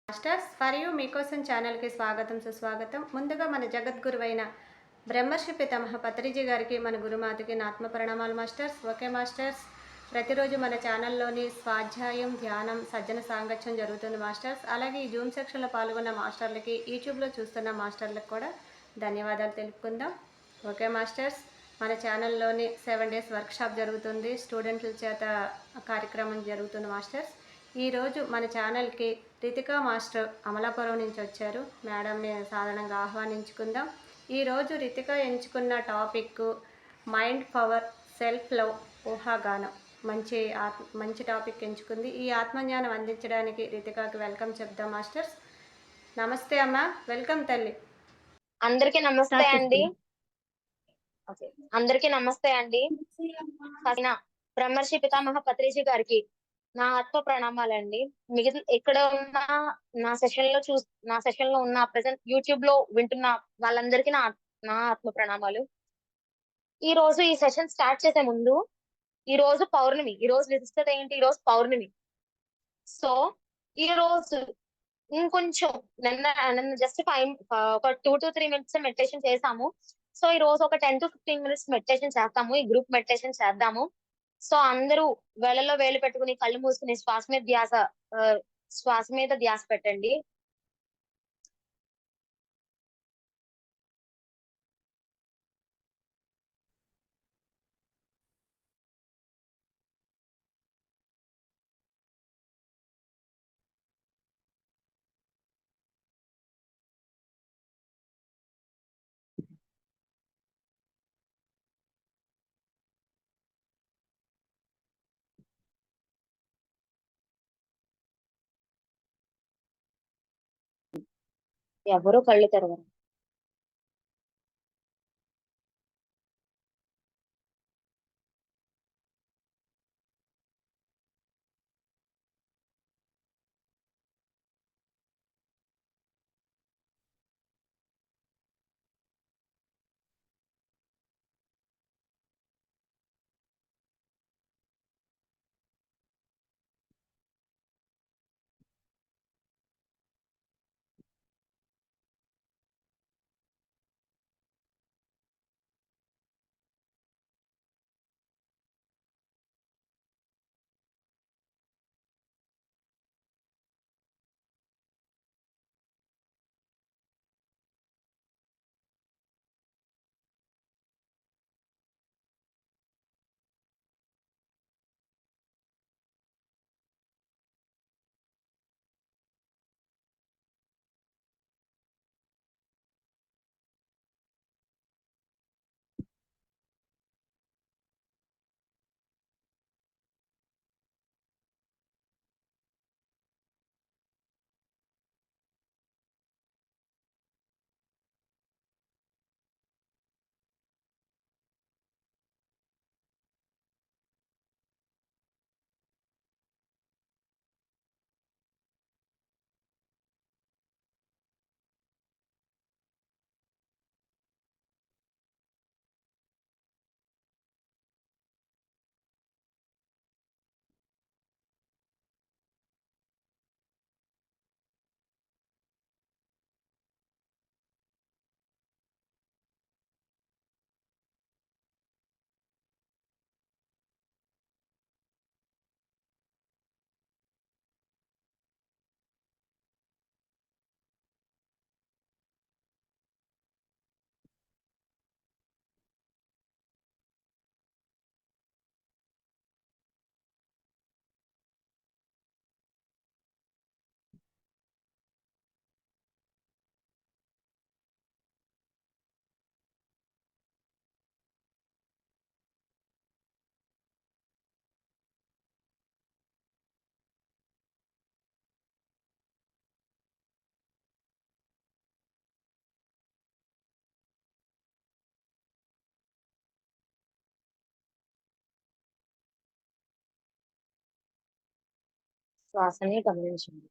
Masters for you మీకోసం ఛానల్కి స్వాగతం సుస్వాగతం. ముందుగా మన జగద్గురువైన బ్రహ్మర్షి పితామహ పత్రిజీ గారికి, మన గురుమాతకి నా ఆత్మ ప్రణామాలు మాస్టర్స్. ఓకే మాస్టర్స్, ప్రతిరోజు మన ఛానల్లోని స్వాధ్యాయం, ధ్యానం, సజ్జన సాంగత్యం జరుగుతుంది మాస్టర్స్. అలాగే ఈ జూమ్ సెక్షన్లో పాల్గొన్న మాస్టర్లకి, యూట్యూబ్లో చూస్తున్న మాస్టర్లకు కూడా ధన్యవాదాలు తెలుపుకుందాం. ఓకే మాస్టర్స్, మన ఛానల్లోని 7 days వర్క్షాప్ జరుగుతుంది, స్టూడెంట్ల చేత కార్యక్రమం జరుగుతుంది మాస్టర్స్. ఈరోజు మన ఛానల్కి రితికా మాస్టర్ అమలాపురం నుంచి వచ్చారు. మేడంని సాధారణంగా ఆహ్వానించుకుందాం. ఈరోజు రితిక ఎంచుకున్న topic mind power, self love, ఊహాగానం. మంచి టాపిక్ ఎంచుకుంది. ఈ ఆత్మజ్ఞానం అందించడానికి రితికాకి వెల్కమ్ చెప్దాం మాస్టర్స్. నమస్తే అమ్మా, వెల్కమ్ తల్లి. అందరికీ నమస్తే అండి. అందరికీ నమస్తే అండి. బ్రహ్మర్షి పితామహ పత్రిజీ గారికి నా ఆత్మ ప్రణామాలండి. మిగతా ఎక్కడ ఉన్న నా సెషన్ లో ఉన్న ప్రెసెంట్ యూట్యూబ్ లో వింటున్న వాళ్ళందరికీ నా ఆత్మ ప్రణామాలు. ఈ రోజు ఈ సెషన్ స్టార్ట్ చేసే ముందు, ఈ రోజు పౌర్ణమి. ఈ రోజు విశిష్టత ఏంటి? ఈ రోజు పౌర్ణమి. సో ఈ రోజు ఇంకొంచెం నిన్న జస్ట్ ఒక 2 to 3 minutes మెడిటేషన్ చేసాము. సో ఈ రోజు ఒక 10 to 15 minutes మెడిటేషన్ చేస్తాము. ఈ గ్రూప్ మెడిటేషన్ చేద్దాము. సో అందరూ వేళల్లో వేలు పెట్టుకుని కళ్ళు మూసుకుని శ్వాస మీద ధ్యాస పెట్టండి. ఎవరు కళ్ళు తెరవరు. శ్వాసని గమనించండి.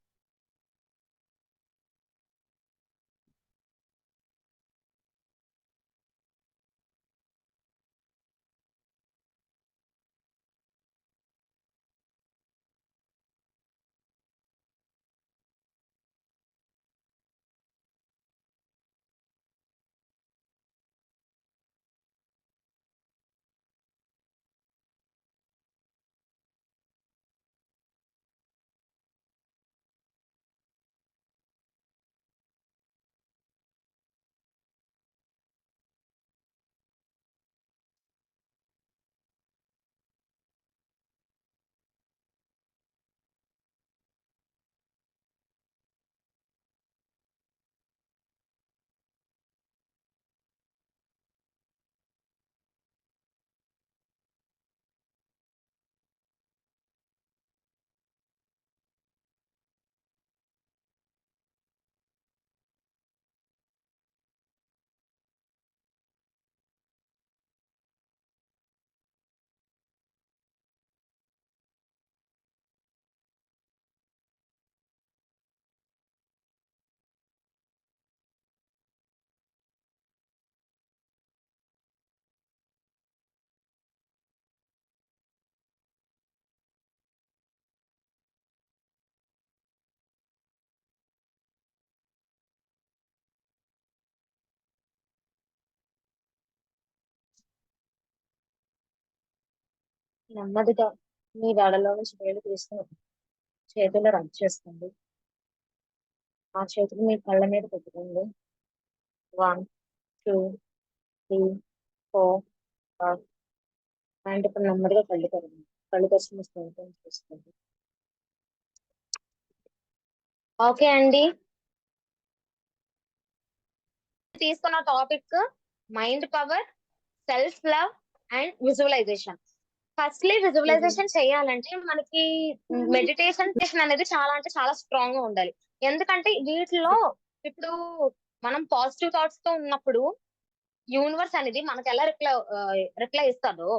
నెమ్మదిగా మీ దడలో నుంచి వేలు తీసుకుని చేతుల్లో రబ్ చేసుకోండి. ఆ చేతులు మీ కళ్ళ మీద పెట్టుకోండి. 1, 2, 3, 4, 5. అండ్ ఇప్పుడు నెమ్మదిగా కళ్ళు తెరవండి. కళ్ళు తెరిచి మీ స్నేహితులను చూసుకోండి. ఓకే అండి. తీసుకున్న topic mind power, self love and visualisation. Firstly visualisation చేయాలంటే మనకి మెడిటేషన్ అనేది చాలా అంటే చాలా స్ట్రాంగ్‌గా ఉండాలి. ఎందుకంటే వీటిలో ఇప్పుడు మనం పాజిటివ్ థాట్స్ తో ఉన్నప్పుడు యూనివర్స్ అనేది మనకెలా రిప్లై ఇస్తదో,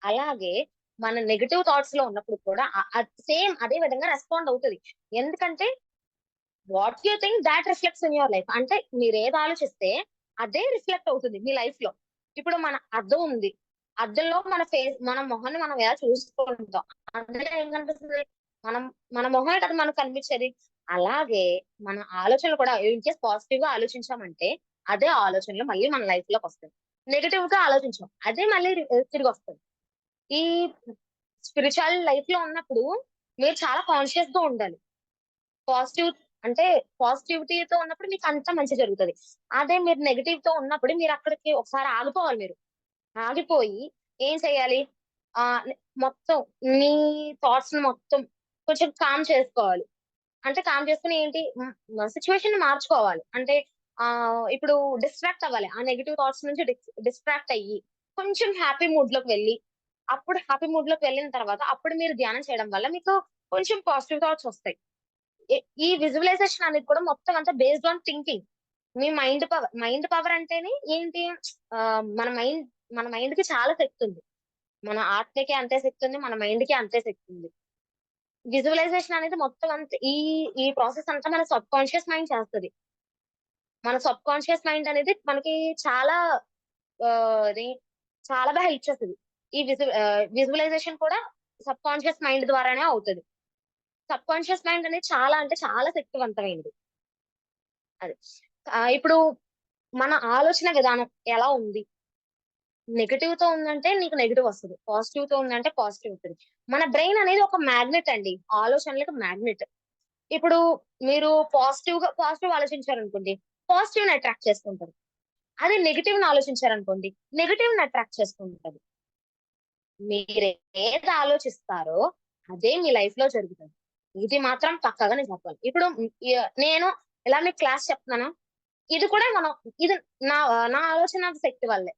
అలాగే మన నెగెటివ్ థాట్స్ లో ఉన్నప్పుడు కూడా సేమ్ అదే విధంగా రెస్పాండ్ అవుతది. ఎందుకంటే what you think that reflects in your life. అంటే మీరేది ఆలోచిస్తే అదే రిఫ్లెక్ట్ అవుతుంది మీ లైఫ్ లో. ఇప్పుడు మన అద్దం ఉంది. అద్దంలో మన మొహాన్ని మనం ఎలా చూసుకుంటాం. అందులో ఏం కనిపిస్తుంది? మనం మన మొహమే కదా మనకు కనిపించేది. అలాగే మన ఆలోచనలు కూడా ఇన్ కేస్ పాజిటివ్ గా ఆలోచించామంటే అదే ఆలోచనలు మళ్ళీ మన లైఫ్ లోకి వస్తాయి. నెగెటివ్ గా ఆలోచించాం అదే మళ్ళీ తిరిగి వస్తుంది. ఈ స్పిరిచువల్ లైఫ్ లో ఉన్నప్పుడు మీరు చాలా కాన్షియస్ గా ఉండాలి. పాజిటివ్ అంటే పాజిటివిటీతో ఉన్నప్పుడు మీకు అంతా మంచి జరుగుతది. అదే మీరు నెగెటివ్ తో ఉన్నప్పుడు మీరు అక్కడికి ఒకసారి ఆగిపోవాలి మీరు. ఆగిపోయి ఏం చేయాలి? ఆహ్, న్ మొత్తం మీ థాట్స్‌ని మొత్తం కొంచెం కామ్ చేసుకోవాలి. అంటే కామ్ చేసుకొని ఏంటి సిట్యుయేషన్‌ని మార్చుకోవాలి. అంటే ఇప్పుడు డిస్ట్రాక్ట్ అవ్వాలి. ఆ నెగెటివ్ థాట్స్ నుంచి డిస్ట్రాక్ట్ అయ్యి కొంచెం హ్యాపీ మూడ్‌లోకి వెళ్ళి, అప్పుడు హ్యాపీ మూడ్‌లోకి వెళ్ళిన తర్వాత అప్పుడు మీరు ధ్యానం చేయడం వల్ల మీకు కొంచెం పాజిటివ్ థాట్స్ వస్తాయి. ఎ ఈ విజువలైజేషన్ అనేది కూడా మొత్తం అంతా based on thinking. Me mind power అంటేనే ఏంటి? మన మన మైండ్‌కి చాలా శక్తి ఉంది. మన ఆత్మకి అంతే శక్తి ఉంది. మన మైండ్‌కి అంతే శక్తి ఉంది. విజువలైజేషన్ అనేది మొత్తం అంతా ఈ ప్రాసెస్ అంతా మన సబ్ కాన్షియస్ మైండ్ చేస్తది. మన సబ్ కాన్షియస్ మైండ్ అనేది మనకి చాలా అది చాలా బాగా హెల్ప్ చేస్తది. విజువలైజేషన్ కూడా సబ్ కాన్షియస్ మైండ్ ద్వారానే అవుతది. సబ్ కాన్షియస్ మైండ్ అనేది చాలా అంటే చాలా శక్తివంతమైనది. అది. ఇప్పుడు మన ఆలోచన విధానం ఎలా ఉంది? నెగెటివ్‌తో ఉందంటే నీకు నెగెటివ్ వస్తది. పాజిటివ్‌తో ఉందంటే పాజిటివ్ వస్తది. మన బ్రెయిన్ అనేది ఒక మాగ్నెట్ అండి. ఆలోచనలకి మాగ్నెట్. ఇప్పుడు మీరు పాజిటివ్ ఆలోచించారనుకోండి, పాజిటివ్‌ని అట్రాక్ట్ చేసుకుంటారు. అదే నెగెటివ్‌ని ఆలోచించారనుకోండి, నెగెటివ్‌ని అట్రాక్ట్ చేసుకుంటారు. మీరేది ఆలోచిస్తారో అదే మీ లైఫ్‌లో జరుగుతది. ఇది మాత్రం పక్కాగా నేను చెప్పగలను. ఇప్పుడు నేను ఇలా మీకు క్లాస్ చెప్తున్నానా? ఇది కూడా మనం ఇది నా ఆలోచన శక్తి వల్లే.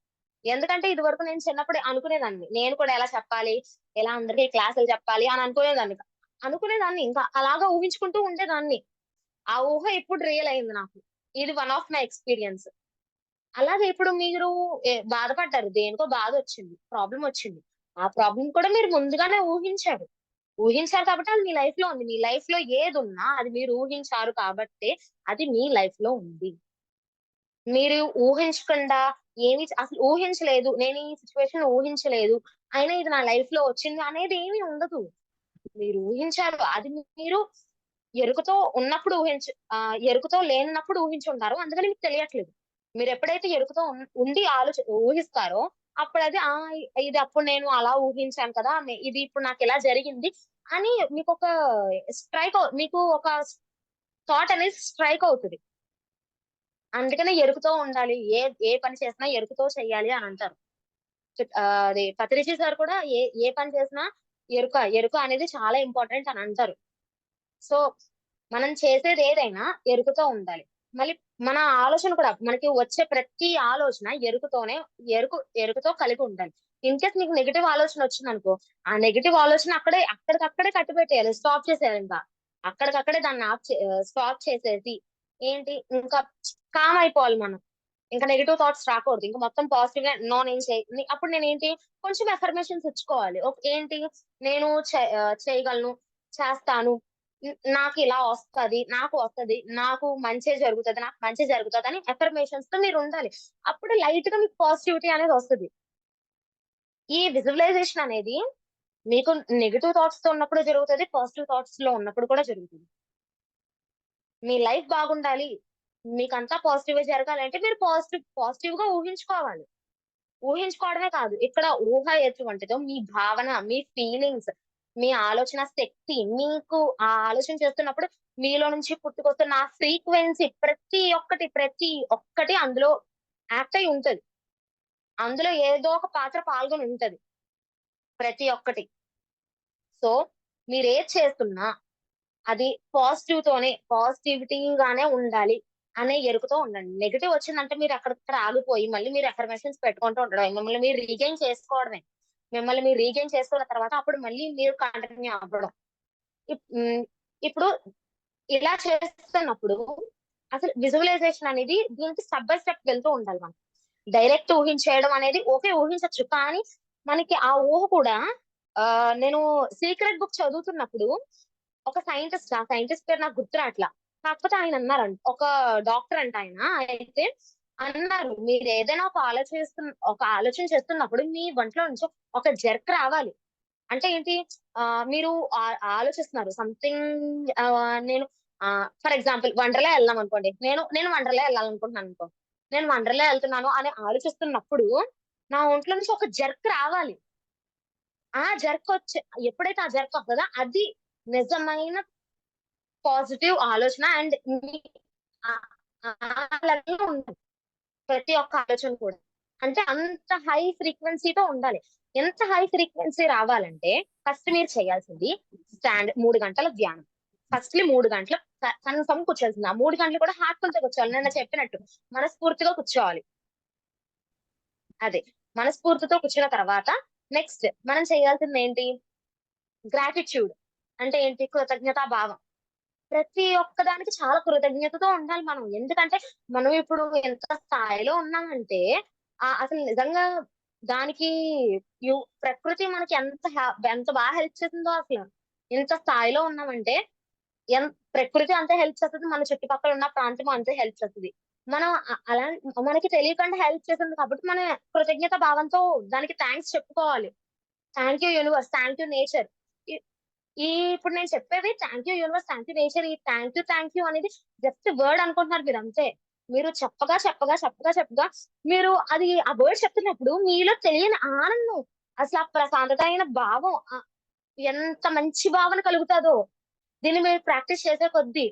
ఎందుకంటే ఇదివరకు నేను చిన్నప్పుడు అనుకునేదాన్ని. నేను కూడా ఎలా చెప్పాలి? ఎలా అందరికి క్లాసులు చెప్పాలి అని అనుకునేదాన్ని. అనుకునేదాన్ని. ఇంకా అలాగా ఊహించుకుంటూ ఉండేదాన్ని. ఆ ఊహ ఇప్పుడు రియల్ అయింది నాకు. ఇది వన్ ఆఫ్ మై ఎక్స్‌పీరియన్స్. అలాగే ఇప్పుడు మీరు బాధపడ్డారు. దేనికో బాధొచ్చింది. ప్రాబ్లమ్ వచ్చింది. ఆ ప్రాబ్లమ్ కూడా మీరు ముందుగానే ఊహించారు. ఊహించారు కాబట్టి అది మీ లైఫ్‌లో ఉంది. మీ లైఫ్‌లో ఏదున్నా అది మీరు ఊహించారు కాబట్టే అది మీ లైఫ్‌లో ఉంది. మీరు ఊహించకుండా అసలు ఊహించలేదు. నేను ఈ సిట్యుయేషన్ ఊహించలేదు. అయినా ఇది నా లైఫ్‌లో వచ్చింది అనేది ఏమి ఉండదు. మీరు ఊహించారు. అది మీరు ఎరుకతో ఉన్నప్పుడు ఎరుకతో లేనప్పుడు ఊహించుంటారు. అందుకని మీకు తెలియట్లేదు. మీరెప్పుడైతే ఎరుకతో ఉండి ఊహిస్తారో అప్పుడది ఇది అప్పుడు నేను అలా ఊహించాను కదా! ఇది ఇప్పుడు నాకిలా జరిగింది అని మీకు ఒక థాట్ అనేది స్ట్రైక్ అవుతది. అందుకనే ఎరుకుతో ఉండాలి. ఏ ఏ పని చేసినా ఎరుకుతో చెయ్యాలి అనంటారు. అది పత్రిజీ సార్ కూడా ఏ ఏ పని చేసినా ఎరుక అనేది చాలా ఇంపార్టెంట్ అని అంటారు. సో, మనం చేసేదేదైనా ఎరుకతో ఉండాలి. మళ్ళీ మన ఆలోచన కూడా మనకి వచ్చే ప్రతి ఆలోచన ఎరుకతో కలిగి ఉండాలి. ఇన్‌కేస్ మీకు నెగెటివ్ ఆలోచన వచ్చిందనుకో, ఆ నెగెటివ్ ఆలోచన అక్కడికక్కడే కట్టిపెట్టేయాలి. స్టాప్ చేసేయాలింకా. అక్కడికక్కడే దాన్ని స్టాప్ చేసేసి ఏంటి ఇంకా కామ్ అయిపోవాలి మనం. ఇంకా నెగెటివ్ థాట్స్ రాకూడదు. ఇంక మొత్తం పాజిటివ్‌గా నో నేను అప్పుడు నేనేంటి కొంచెం అఫర్మేషన్స్ ఇచ్చుకోవాలి. ఏంటి నేను చేయగలను, చేస్తాను. నాకిలా వస్తది, నాకు వస్తది, నాకు మంచే జరుగుతది, నాకు మంచి జరుగుతదని అఫర్మేషన్స్‌తో మీరుండాలి. అప్పుడు లైట్‌గా మీకు పాజిటివిటీ అనేదొస్తది. ఈ విజువలైజేషన్ అనేది మీకు నెగెటివ్ థాట్స్‌తో ఉన్నప్పుడు జరుగుతది. పాజిటివ్ థాట్స్‌లో ఉన్నప్పుడు కూడా జరుగుతది. మీ లైఫ్ బాగుండాలి. మీకంతా పాజిటివే జరగాలంటే మీరు పాజిటివ్‌గా ఊహించుకోవాలి. ఊహించుకోవడమే కాదు, ఇక్కడ ఊహ ఎటువంటిదో మీ భావన, మీ ఫీలింగ్స్, మీ ఆలోచన శక్తి, మీకు ఆ ఆలోచన చేస్తున్నప్పుడు మీలో నుంచి పుట్టుకొస్తున్న ఆ ఫ్రీక్వెన్సీ ప్రతి ఒక్కటి అందులో యాక్ట్ అయి ఉంటది. అందులో ఏదో ఒక పాత్ర పాల్గొని ఉంటది ప్రతి ఒక్కటి. సో మీరేది చేస్తున్నా అది పాజిటివిటీగానే ఉండాలి అనే ఎరుకతో ఉండండి. నెగెటివ్ వచ్చిందంటే మీరు అక్కడిక్కడ ఆగిపోయి మళ్ళీ మీరు అఫర్మేషన్స్ పెట్టుకుంటూ ఉండడమే. మిమ్మల్ని మీరు రీగెయిన్ చేసుకోవడమే. మిమ్మల్ని మీరు రీగెయిన్ చేసుకున్న తర్వాత అప్పుడు మళ్ళీ మీరు కంటిన్యూ అవ్వడం. ఇప్పుడు ఇలా చేస్తున్నప్పుడు అసలు విజువలైజేషన్ అనేది దీనికి స్టెప్ బై స్టెప్ వెళ్తూ ఉండాలి మనం. డైరెక్ట్ ఊహించేయడం అనేది ఓకే, ఊహించొచ్చు. కానీ మనకి ఆ ఊహ కూడా నేను సీక్రెట్ బుక్ చదువుతున్నప్పుడు ఒక సైంటిస్ట్, ఆ సైంటిస్ట్ పేరు నాకు గుర్తు రావట్లా. కాకపోతే ఆయన అన్నారంట, ఒక డాక్టర్ అంట ఆయన. అయితే అన్నారు, మీరు ఏదైనా ఒక ఆలోచన చేస్తున్నప్పుడు మీ ఒంట్లో నుంచి ఒక జర్క్ రావాలి. అంటే ఏంటి, మీరు ఆలోచిస్తున్నారు సంథింగ్. నేను ఫర్ ఎగ్జాంపుల్ వండర్లా వెళ్దాం అనుకోండి. నేను నేను వండర్లా వెళ్ళాలనుకుంటున్నాను అనుకో. నేను వండర్లా వెళ్తున్నాను అని ఆలోచిస్తున్నప్పుడు నా ఒంట్లో నుంచి ఒక జర్క్ రావాలి. ఆ జర్క్ వచ్చే ఎప్పుడైతే ఆ జర్క్ వస్తుందో అది నిజమైన పాజిటివ్ ఆలోచన. అండ్ ఆ లెవెల్లో ఉండాలి ప్రతి ఒక్క ఆలోచన కూడా. అంటే అంత హై ఫ్రీక్వెన్సీతో ఉండాలి. ఎంత హై ఫ్రీక్వెన్సీ రావాలంటే ఫస్ట్ మీరు చేయాల్సింది 3 గంటల ధ్యానం. ఫస్ట్‌లీ 3 గంటలు కన్ఫర్మ్ కూర్చోవాల్సింది. ఆ 3 గంటలు కూడా హార్ట్‌ఫుల్‌తో కూర్చోవాలి. నిన్న చెప్పినట్టు మనస్ఫూర్తిగా కూర్చోవాలి. అదే మనస్ఫూర్తితో కూర్చున్న తర్వాత నెక్స్ట్ మనం చేయాల్సింది ఏంటి? గ్రాటిట్యూడ్ అంటే ఏంటి? కృతజ్ఞతా భావం. ప్రతి ఒక్కదానికి చాలా కృతజ్ఞతతో ఉండాలి మనం. ఎందుకంటే మనం ఇప్పుడు ఎంత స్థాయిలో ఉన్నామంటే అసలు నిజంగా దానికి ప్రకృతి మనకి ఎంత బాగా హెల్ప్ చేసిందో అసలు. ఎంత స్థాయిలో ఉన్నామంటే ప్రకృతి అంతే హెల్ప్ చేస్తది. మన చుట్టుపక్కల ఉన్న ప్రాంతం అంతే హెల్ప్ చేస్తది. మనం అలా మనకి తెలియకుండా హెల్ప్ చేసింది కాబట్టి మనం కృతజ్ఞత భావంతో దానికి థాంక్స్ చెప్పుకోవాలి. Thank you universe, thank you nature. ఈ ఈ ఇప్పుడు నేను చెప్పేది thank you universe, thank you nature. ఈ థాంక్ యూ అనేది జస్ట్ వర్డ్ అనుకుంటున్నారు మీరంతే. మీరు చెప్పగా మీరు అది ఆ వర్డ్ చెప్తున్నప్పుడు మీలో తెలియని ఆనందం, అసలు ఆ ప్రశాంతత అయిన భావం, ఎంత మంచి భావన కలుగుతాదో దీన్ని మీరు ప్రాక్టీస్ చేసే కొద్దీ,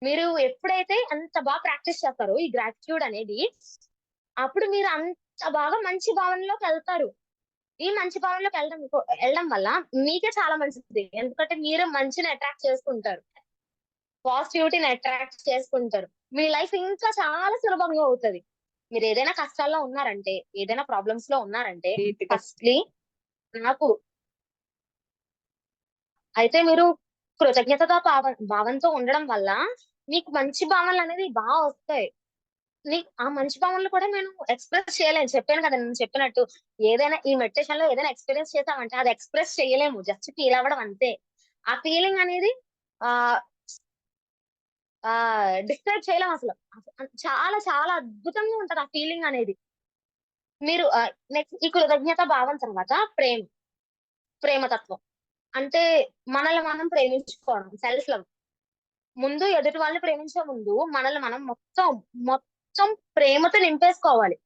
మీరు ఎప్పుడైతే అంత బాగా ప్రాక్టీస్ చేస్తారో ఈ గ్రాటిట్యూడ్ అనేది, అప్పుడు మీరు అంత బాగా మంచి భావనలోకెళ్తారు. ఈ మంచి భావనలోకి వెళ్ళడం వల్ల మీకే చాలా మంచిది. ఎందుకంటే మీరు మంచిని అట్రాక్ట్ చేసుకుంటారు. పాజిటివిటీని అట్రాక్ట్ చేసుకుంటారు. మీ లైఫ్ ఇంకా చాలా సులభంగా అవుతది. మీరు ఏదైనా కష్టాల్లో ఉన్నారంటే, ఏదైనా ప్రాబ్లమ్స్ లో ఉన్నారంటే ఫస్ట్‌లీ నాకు అయితే మీరు కృతజ్ఞతతో భావంతో ఉండడం వల్ల మీకు మంచి భావనలనేవి వస్తాయి. ఆ మంచి భావనలు కూడా నేను ఎక్స్‌ప్రెస్ చేయలేను. చెప్పాను కదా! నేను చెప్పినట్టు ఏదైనా ఈ మెడిటేషన్‌లో ఏదైనా ఎక్స్‌పీరియన్స్ చేసామంటే అది ఎక్స్‌ప్రెస్ చేయలేము. జస్ట్ ఫీల్ అవ్వడం అంతే. ఆ ఫీలింగ్ అనేది ఆహ్, డిస్క్రైబ్ చేయలేం అసలు. చాలా చాలా అద్భుతంగా ఉంటది ఆ ఫీలింగ్ అనేది. మీరు నెక్స్ట్ ఈ కృతజ్ఞత భావం తర్వాత ప్రేమతత్వం. అంటే మనల్ని మనం ప్రేమించుకోవడం, సెల్ఫ్ లవ్. ముందు ఎదుటి వాళ్ళని ప్రేమించే ముందు మనల్ని మనం మొత్తం ప్రేమతో నింపేసుకోవాలి.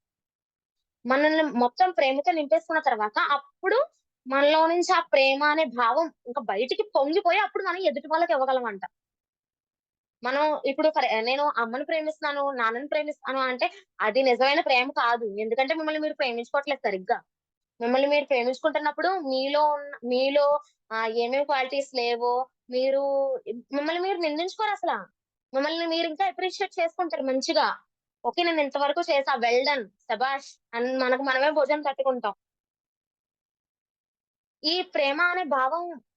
మనల్ని మొత్తం ప్రేమతో నింపేసుకున్న తర్వాత అప్పుడు మనలో నుంచి ఆ ప్రేమ అనే భావం ఇంకా బయటికి పొంగిపోయి అప్పుడు మనం ఎదుటి వాళ్ళకి ఇవ్వగలమంట. మనం ఇప్పుడు నేను అమ్మని ప్రేమిస్తున్నాను, నాన్నని ప్రేమిస్తాను అంటే అది నిజమైన ప్రేమ కాదు. ఎందుకంటే మిమ్మల్ని మీరు ప్రేమించుకోవట్లేదు సరిగ్గా. మిమ్మల్ని మీరు ప్రేమించుకుంటున్నప్పుడు మీలో ఏమేమి క్వాలిటీస్ లేవో మీరు మిమ్మల్ని మీరు నిందించుకోరసల. మిమ్మల్ని మీరు ఇంకా అప్రిషియేట్ చేసుకుంటారు మంచిగా. ఓకే, నేను ఇంతవరకు చేశా, వెల్ డన్, శభాష్ అని మనకు మనమే భుజం తట్టుకుంటాం. ఈ ప్రేమ అనే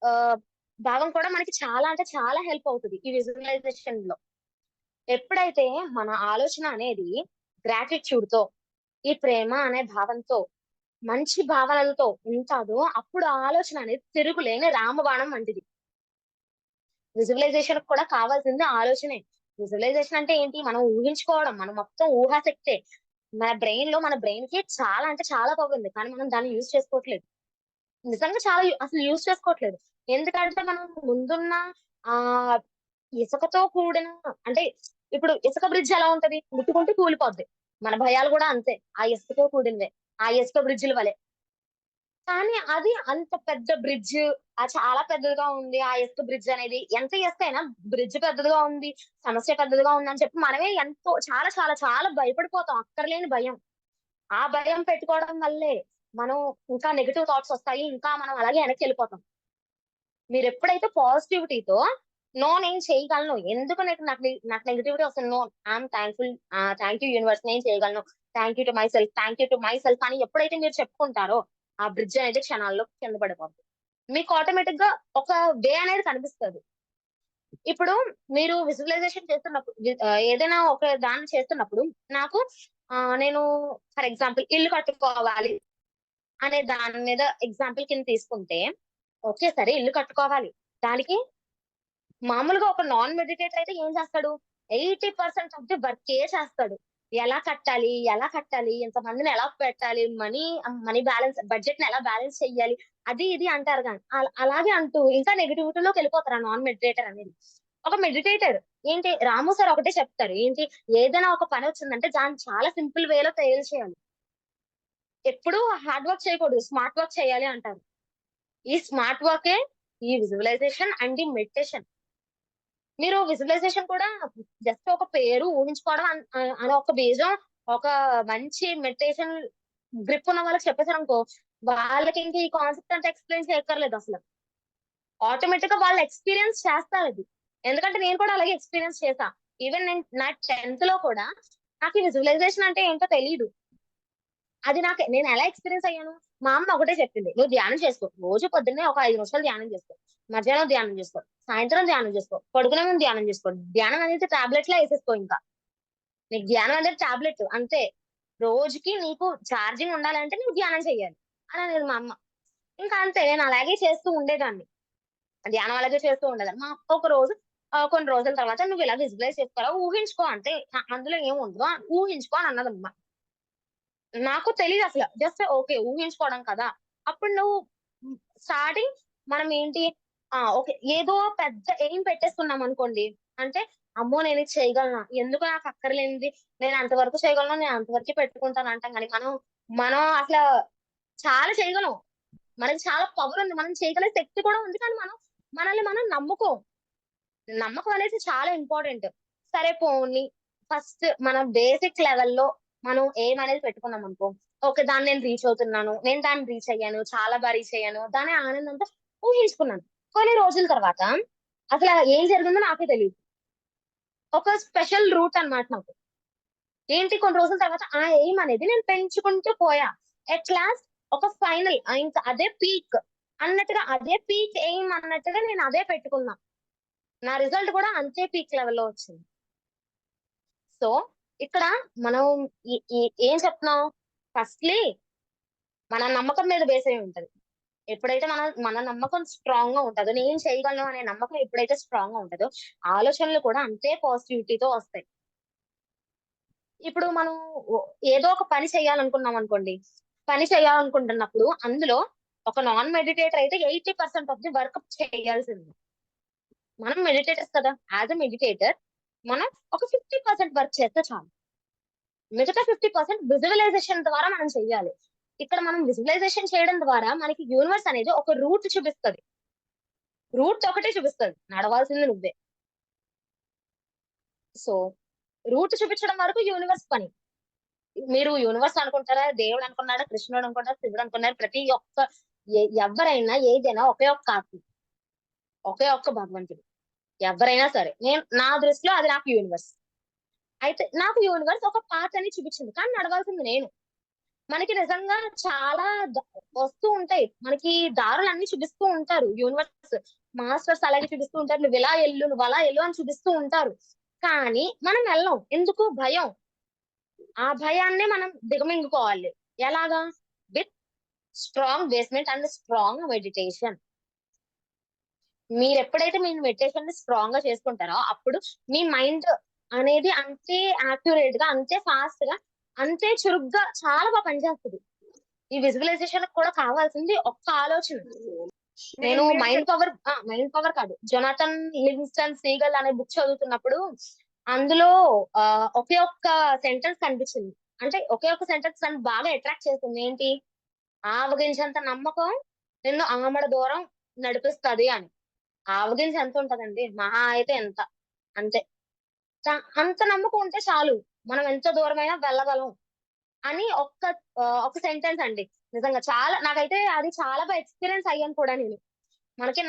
ఆహ్, భావం కూడా మనకి చాలా అంటే చాలా హెల్ప్ అవుతది ఈ విజువలైజేషన్‌లో. ఎప్పుడైతే మన ఆలోచన అనేది గ్రాటిట్యూడ్‌తో, ఈ ప్రేమ అనే భావంతో, మంచి భావనలతో ఉంటాదో అప్పుడు ఆ ఆలోచన అనేది తిరుగులేని రామబాణం వంటిది. విజువలైజేషన్ కూడా కావాల్సింది ఆలోచనే. విజువలైజేషన్ అంటే ఏంటి? మనం ఊహించుకోవడం. మనం మొత్తం ఊహాశక్తే. మన బ్రెయిన్‌కి చాలా అంటే చాలా పవర్ ఉంది. కానీ మనం దాన్ని యూజ్ చేసుకోవట్లేదు. నిజంగా చాలా అసలు యూజ్ చేసుకోవట్లేదు. ఎందుకంటే మనం ముందున్న ఆహ్, ఇసుకతో కూడిన అంటే ఇప్పుడు ఇసుక బ్రిడ్జ్ ఎలా ఉంటది? ముట్టుకుంటే కూలిపోద్ది. మన భయాలు గూడా అంతే. ఆ ఇసుకతో కూడినవే. ఆ ఇసుక బ్రిడ్జిల వలె. కానీ అది అంత పెద్ద బ్రిడ్జ్, చాలా పెద్దదిగా ఉంది. ఆ ఇసుక బ్రిడ్జ్ అనేది ఎంత ఇసుక అయినా బ్రిడ్జ్ పెద్దదిగా ఉంది, సమస్య పెద్దదిగా ఉందని చెప్పి మనమే ఎంతో చాలా చాలా చాలా భయపడిపోతాం. అక్కర్లేని భయం. ఆ భయం పెట్టుకోవడం వల్లే మనం ఇంకా నెగెటివ్ థాట్స్ వస్తాయి. ఇంకా మనం అలాగే వెనక్కెళ్ళిపోతాం. మీరెప్పుడైతే పాజిటివిటీతో నో నేను చేయగలను. ఎందుకు నాకు నెగటివిటీ వస్తుంది. No I'm thankful, thank you universe నేను చేయగలను. Thank you to myself అని ఎప్పుడైతే మీరు చెప్పుకుంటారో ఆ బ్రిడ్జ్ అనేది క్షణాల్లో కింద పడిపోద్ది. మీకు ఆటోమేటిక్‌గా ఒక వే అనేది కనిపిస్తది. ఇప్పుడు మీరు విజువలైజేషన్ చేస్తున్నప్పుడు ఏదైనా ఒక దాన్ని చేస్తున్నప్పుడు నాకు నేను ఫర్ ఎగ్జాంపుల్ ఇల్లు కట్టుకోవాలి అనే దాని మీద ఎగ్జాంపుల్ కింద తీసుకుంటే, ఓకే. సరే ఇల్లు కట్టుకోవాలి. దానికి మామూలుగా ఒక నాన్ మెడిటేటర్ అయితే ఏం చేస్తాడు? 80% ఆఫ్ ది వర్కే చేస్తాడు. ఎలా కట్టాలి? ఎలా కట్టాలి? ఎంతమందిని ఎలా పెట్టాలి? మనీ బ్యాలెన్స్ బడ్జెట్‌ని ఎలా బ్యాలెన్స్ చెయ్యాలి? అది ఇది అంటారు గాని అలాగే అంటూ ఇంకా నెగటివిటీలోకెళ్ళిపోతారు ఆ నాన్ మెడిటేటర్ అనేది. ఒక మెడిటేటర్ ఏంటి రాము సార్ ఒకటే చెప్తారు. ఏంటి ఏదైనా ఒక పనొచ్చిందంటే దాన్ని చాలా సింపుల్ వేలో తేల్చేయాలి. ఎప్పుడూ హార్డ్ వర్క్ చేయకూడదు. స్మార్ట్ వర్క్ చేయాలి అంటారు. ఈ స్మార్ట్ వర్కే ఈ విజువలైజేషన్ అండ్ ఈ మెడిటేషన్. మీరు విజువలైజేషన్ కూడా జస్ట్ ఒక పేరు ఊహించుకోవడం అని ఒక బీజం ఒక మంచి మెడిటేషన్ గ్రిప్ ఉన్న వాళ్ళకి చెప్పేసారనుకో, వాళ్ళకి ఇంక ఈ కాన్సెప్ట్ అంతా ఎక్స్‌ప్లెయిన్ చేయక్కర్లేదు అసల. ఆటోమేటిక్‌గా వాళ్ళు ఎక్స్‌పీరియన్స్ చేస్తారది. ఎందుకంటే నేను కూడా అలాగే ఎక్స్‌పీరియన్స్ చేశా. ఈవెన్ నా 10థ్ కూడా నాకు ఈ విజువలైజేషన్ అంటే ఏంటో తెలీదు. అది నేను ఎలా ఎక్స్‌పీరియన్స్ అయ్యాను, మా అమ్మ ఒకటే చెప్పింది. "నువ్వు ధ్యానం చేసుకో. రోజు పొద్దున్నే ఒక 5 నిమిషాలు ధ్యానం చేసుకో. మధ్యాహ్నం ధ్యానం చేసుకో. సాయంత్రం ధ్యానం చేసుకో. పడుకునే ముందు ధ్యానం చేసుకో. ధ్యానం అనేది టాబ్లెట్‌లా ఎసేసుకో ఇంకా. నీకు ధ్యానం అనేది టాబ్లెట్ అంతే. రోజుకి నీకు ఛార్జింగ్ ఉండాలంటే నువ్వు ధ్యానం చెయ్యాలి" అని అనేది మా అమ్మ. ఇంకా అంతే నేను అలాగే చేస్తూ ఉండేదాన్ని. ధ్యానం అలాగే చేస్తూ ఉండేదాన్ని. మా అక్క ఒక రోజు కొన్ని రోజుల తర్వాత "నువ్వు ఇలా విజువలైజ్ చేసుకోరా, ఊహించుకో అంతే. అందులో ఏమి ఉండదు. ఊహించుకో" అని అన్నదమ్మ. నాకు తెలీదసల. Just okay. ఊహించుకోవడం కదా! అప్పుడు నువ్వు స్టార్టింగ్ మనం ఏంటి ఓకే. ఏదో పెద్ద ఎయిమ్ పెట్టేసుకున్నామనుకోండి. అంటే అమ్మో! నేనిది చేయగలనా? ఎందుకు నాకు అక్కర్లేనిది నేను అంతవరకు చేయగలను. నేను అంతవరకే పెట్టుకుంటాను అంటాం గానీ, మనం అసల చాలా చేయగలం. మనకి చాలా పవరుంది. మనం చేయగల శక్తి కూడా ఉంది. కానీ మనల్ని మనం నమ్ముకోం. నమ్మకం అనేది చాలా ఇంపార్టెంట్. సరే పోనీ ఫస్ట్ మనం బేసిక్ లెవెల్‌లో మనం ఎయిమ్ అనేది పెట్టుకున్నామనుకో, ఓకే. దాన్ని నేను రీచ్ అవుతున్నాను. నేను దాన్ని రీచ్ అయ్యాను. చాలా రీచ్ అయ్యాను. దాని ఆనందంతో ఊహించుకున్నాను. కొన్ని రోజుల తర్వాత అసల ఏం జరిగిందో నాకే తెలీదు. ఒక స్పెషల్ రూట్ అన్నమాట నాకు. ఏంటి కొన్ని రోజుల తర్వాత ఆ ఎయిమ్ అనేది నేను పెంచుకుంటూ పోయా. ఎట్ లాస్ట్ ఒక ఫైనల్ ఇంకా అదే పీక్ అన్నట్టుగా అదే పీక్ ఎయిమ్ అన్నట్టుగా నేను అదే పెట్టుకున్నా. నా రిజల్ట్ కూడా అంతే పీక్ లెవెల్‌లో వచ్చింది. సో, ఇక్కడ మనం ఈ ఈ ఏం చెప్తున్నాం? ఫస్ట్‌లీ మన నమ్మకం మీద బేస్ అయ్యి ఉంటది. ఎప్పుడైతే మన నమ్మకం స్ట్రాంగ్‌గా ఉంటదో, నేను చేయగలను అనే నమ్మకం ఎప్పుడైతే స్ట్రాంగ్‌గా ఉంటదో, ఆలోచనలు కూడా అంతే పాజిటివిటీతో వస్తాయి. ఇప్పుడు మనం ఒ ఏదో ఒక పని చేయాలనుకున్నామనుకోండి. పని చేయాలనుకుంటున్నప్పుడు అందులో ఒక నాన్ మెడిటేటర్ అయితే 80% ఆఫ్ ది వర్క్ చేయాల్సిందే. మనం మెడిటేటర్స్ కదా! యాస్ ఎ మెడిటేటర్ మనం ఒక 50% వర్క్ చేస్తే చాలు. మిగతా 50% విజువలైజేషన్ ద్వారా మనం చెయ్యాలి. ఇక్కడ మనం విజువలైజేషన్ చేయడం ద్వారా మనకి యూనివర్స్ అనేది ఒక రూట్ చూపిస్తది. రూట్ ఒకటే చూపిస్తది. నడవాల్సింది నువ్వే. సో, రూట్ చూపించడం వరకు యూనివర్స్ పని. మీరు యూనివర్స్ అనుకుంటారా, దేవుడు అనుకున్నాడా, కృష్ణుడు అనుకుంటారా, శివుడు అనుకున్నారా, ప్రతి ఒక్క ఎవ్వరైనా ఏదైనా ఒకే ఒక్క ఆత్మ. ఒకే ఒక్క భగవంతుడు. ఎవ్వరైనా సరే. నా దృష్టిలో అది నాకు యూనివర్స్. అయితే నాకు యూనివర్స్ ఒక పాత్ అని చూపించింది. కానీ నడవాల్సింది నేను. మనకి నిజంగా చాలా వస్తూ ఉంటాయి. మనకి దారులన్నీ చూపిస్తూ ఉంటారు యూనివర్స్. మాస్టర్స్ అలాగే చూపిస్తూ ఉంటారు. నువ్విలా ఎళ్ళు, నువ్వలా ఎళ్ళు అని చూపిస్తూ ఉంటారు. కానీ మనం వెళ్ళం. ఎందుకు? భయం. ఆ భయాన్నే మనం దిగమింగుకోవాలి. ఎలాగా? With strong basement and strong meditation. మీరెప్పుడైతే మీ మెడిటేషన్‌ని స్ట్రాంగ్‌గా చేసుకుంటారో, అప్పుడు మీ మైండ్ అనేది అంతే యాక్యురేట్‌గా, అంతే ఫాస్ట్‌గా, అంతే చురుగ్గా చాలా పనిచేస్తది. ఈ విజువలైజేషన్‌కి కూడా కావాల్సింది ఒక్క ఆలోచన. నేను మైండ్ పవర్ కాదు. 'జొనాథన్ లివింగ్స్టన్ సీగల్' అనే బుక్ చదువుతున్నప్పుడు అందులో ఒకే ఒక్క సెంటెన్స్ కనిపించింది. అంటే ఒకే ఒక సెంటెన్స్ నన్ను బాగా అట్రాక్ట్ చేస్తుంది. ఏంటి? ఆవగించేంత నమ్మకం నిన్ను ఆమడ దూరం నడిపిస్తది అని. ఆవగింజ ఎంతుంటదండి? మహా అయితే ఎంత? అంతే. చ అంత నమ్మకం ఉంటే చాలు. మనం ఎంత దూరమైనా వెళ్ళగలం అని ఒక సెంటెన్స్ అండి. నిజంగా చాలా నాకైతే అది చాలా ఎక్స్‌పీరియన్స్ అయ్యాను కూడా నేను. మనకి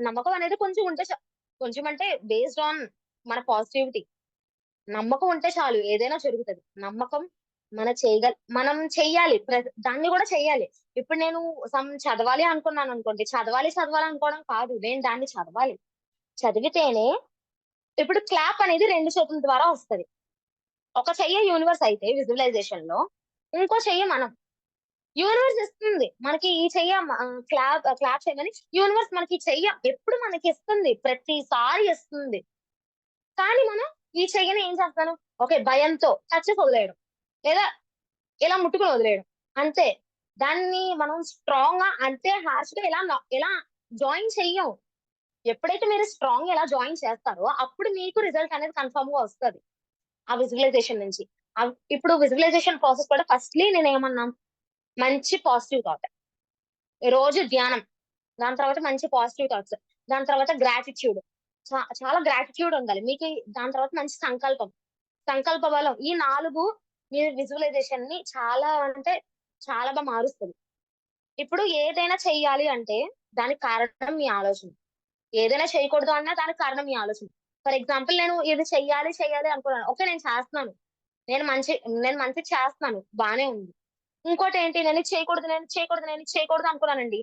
నమ్మకం అనేది కొంచెం ఉంటే కొంచెం అంటే బేస్డ్ ఆన్ మన పాజిటివిటీ. నమ్మకం ఉంటే చాలు ఏదైనా జరుగుతది. నమ్మకం మనం చెయ్యాలి. దాన్ని గూడా చెయ్యాలి. ఇప్పుడు నేను చదవాలి అనుకున్నాననుకోండి. చదవాలి అనుకోవడం కాదు. నేను దాన్ని చదవాలి. చదివితేనే ఇప్పుడు క్లాప్ అనేది 2 చేతుల ద్వారా వస్తది. ఒక చెయ్య యూనివర్స్ అయితే విజువలైజేషన్‌లో, ఇంకో చెయ్య మనం. యూనివర్స్ ఇస్తుంది. మనకి ఈ చెయ్య క్లాప్ చేయమని యూనివర్స్ మనకి ఈ చెయ్య ఎప్పుడు మనకిస్తుంది. ప్రతిసారి ఇస్తుంది. కానీ మనం ఈ చెయ్యని ఏం చేస్తాను? ఓకే. భయంతో టచ్ చేసి వదిలేయడం. లేదా ఇలా ముట్టుకొని వదిలేయడం. అంతే. దాన్ని మనం స్ట్రాంగ్‌గా అంతే హార్ష్‌గా ఇలా జాయిన్ చెయ్యం. ఎప్పుడైతే మీరు స్ట్రాంగ్‌గా ఇలా జాయిన్ చేస్తారో అప్పుడు మీకు రిజల్ట్ అనేది కన్ఫర్మ్‌గా వస్తది. ఆ విజువలైజేషన్ నుంచి. ఇప్పుడు విజువలైజేషన్ ప్రాసెస్ కూడా ఫస్ట్‌లీ నేనేమన్నా మంచి పాజిటివ్ థాట్. రోజు ధ్యానం. దాని తర్వాత మంచి పాజిటివ్ థాట్స్. దాని తర్వాత గ్రాటిట్యూడ్. చాలా గ్రాటిట్యూడ్ ఉండాలి. దాని తర్వాత మంచి సంకల్పం. సంకల్ప బలం. ఈ 4 మీ విజువలైజేషన్‌ని చాలా అంటే చాలా మారుస్తది. ఇప్పుడు ఏదైనా చెయ్యాలి అంటే దానికి కారణం మీ ఆలోచన. ఏదైనా చేయకూడదు అన్నా దానికి కారణం మీ ఆలోచన. ఫర్ ఎగ్జాంపుల్ నేను ఇది చెయ్యాలి అనుకున్నాను. ఓకే. నేను చేస్తున్నాను. నేను మంచిది చేస్తున్నాను. బానే ఉంది. ఇంకోటేంటి నేను ఇది చేయకూడదు అనుకున్నానండి.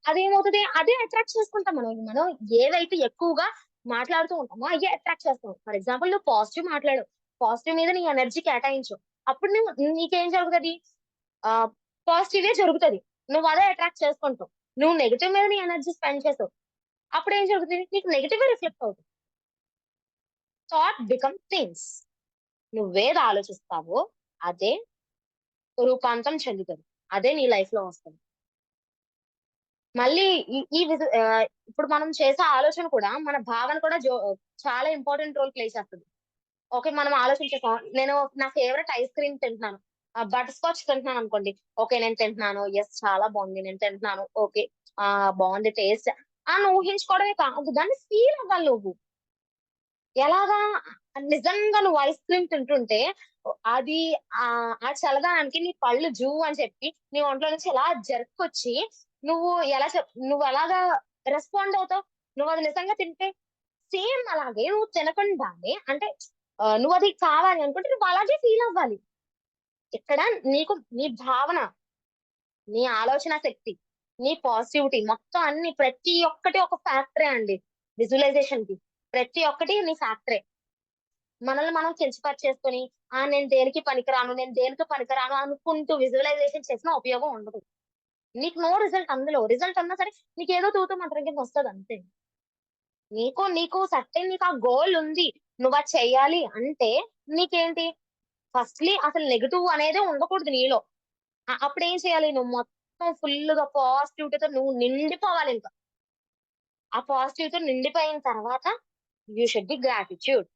అదేమవుతది అదే అట్రాక్ట్ చేసుకుంటాం మనం. మనం ఏవైతే ఎక్కువగా మాట్లాడుతూ ఉంటామో అయ్యే అట్రాక్ట్ చేస్తాం. ఫర్ ఎగ్జాంపుల్ నువ్వు పాజిటివ్ మాట్లాడావు. పాజిటివ్ మీద నీ ఎనర్జీ కేటాయించావు. అప్పుడు నీకేం జరుగుతది? ఆహ్, పాజిటివే జరుగుతది. నువ్వదే అట్రాక్ట్ చేసుకుంటావు. నువ్వు నెగెటివ్ మీద నీ ఎనర్జీ స్పెండ్ చేసావు. అప్పుడేం జరుగుతది? నీకు నెగెటివే రిఫ్లెక్ట్ అవుతది. Thought become things. నువ్వేది ఆలోచిస్తావో అదే రూపాంతరం చెందుతది. అదే నీ లైఫ్‌లో వస్తది. మళ్ళీ ఈ ఈ విధ ఇప్పుడు మనం చేసే ఆలోచన కూడా మన భావన కూడా చాలా ఇంపార్టెంట్ రోల్ ప్లే చేస్తది. ఓకే. మనం ఆలోచించేసాం. నా ఫేవరెట్ ఐస్ క్రీమ్ తింటున్నాను. బటర్ స్కాచ్ తింటున్నాననుకోండి. ఓకే. నేను తింటున్నాను. యెస్ చాలా బావుంది. నేను తింటున్నాను. ఓకే. బావుంది టేస్ట్ అని ఊహించుకోవడమే కాదు. దాన్ని ఫీల్ అవ్వాలి నువ్వు. ఎలాగా? నిజంగా నువ్వు ఐస్ క్రీమ్ తింటుంటే అది ఆ చల్లదనానికి నీ పళ్ళు జూ అని చెప్పి నీ ఒంట్లో నుంచి ఎలా జర్కొచ్చి నువ్వెలాగా రెస్పాండ్ అవుతావు? నువ్వది నిజంగా తింటే సేమ్ అలాగే నువ్వు తినకుండానే అంటే నువ్వది కావాలి అనుకుంటే నువ్వు అలాగే ఫీల్ అవ్వాలి. ఇక్కడ నీ భావన, నీ ఆలోచన శక్తి, నీ పాజిటివిటీ మొత్తం అన్ని ప్రతి ఒక్కటి ఒక ఫ్యాక్టరే అండి విజువలైజేషన్‌కి. ప్రతి ఒక్కటి నీ ఫ్యాక్టరే. మనల్ని మనం కించపరిచేసుకొని, నేను దేనికి పనికిరాను అనుకుంటూ విజువలైజేషన్ చేసినా ఉపయోగం ఉండదు. నీకు నో రిజల్ట్ అందులో. రిజల్ట్ అన్నా సరే నీకేదో తూతూ మంత్రం కింద వస్తదంతే. నీకు ఆ గోల్ ఉంది. నువ్వది చెయ్యాలి అంటే నీకేంటి ఫస్ట్‌లీ అసలు నెగెటివ్ అనేదే ఉండకూడదు నీలో. అప్పుడేం చేయాలి? నువ్వు మొత్తం ఫుల్లుగా పాజిటివిటీతో నువ్వు నిండిపోవాలింక. ఆ పాజిటివ్‌తో నిండిపోయిన తర్వాత యూ షుడ్ బి గ్రాటిట్యూడ్.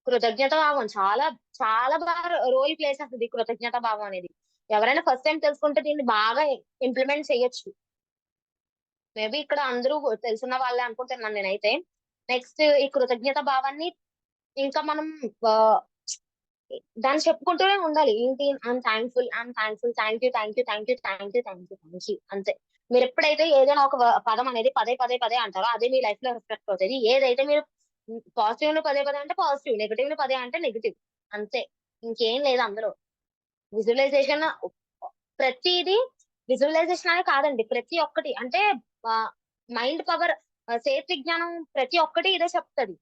కృతజ్ఞతా భావం చాలా, చాలా బాగా రోల్ ప్లే చేస్తది కృతజ్ఞతా భావం అనేది. ఎవరైనా ఫస్ట్ టైమ్ తెలుసుకుంటే దీన్ని బాగా ఇంప్లిమెంట్ చేయొచ్చు. మేబీ ఇక్కడ అందరూ తెలిసిన వాళ్ళే అనుకుంటున్నాను నేనైతే. నెక్స్ట్ ఈ కృతజ్ఞత భావాన్ని ఇంకా మనం ఆహ్, దాన్ని చెప్పుకుంటూనే ఉండాలి. ఏంటి ఐయామ్ థాంక్‌ఫుల్, థాంక్ యూ అంతే. మీరెప్పుడైతే ఏదైనా ఒక పదం అనేది పదే అంటారో అదే మీ లైఫ్‌లో రిఫ్లెక్ట్ అవుతది. ఏదైతే మీరు పాజిటివ్‌ని పదే అంటే పాజిటివ్, నెగెటివ్‌ని పదే అంటే నెగెటివ్. అంతే. ఇంకేం లేదు అందులో. విజువలైజేషన్ ప్రతీది విజువలైజేషన్ అనే కాదండి. ప్రతి ఒక్కటి అంటే ఆహ్, మైండ్ పవర్ చేతి విజ్ఞానం ప్రతి ఒక్కటి ఇదే చెప్తది.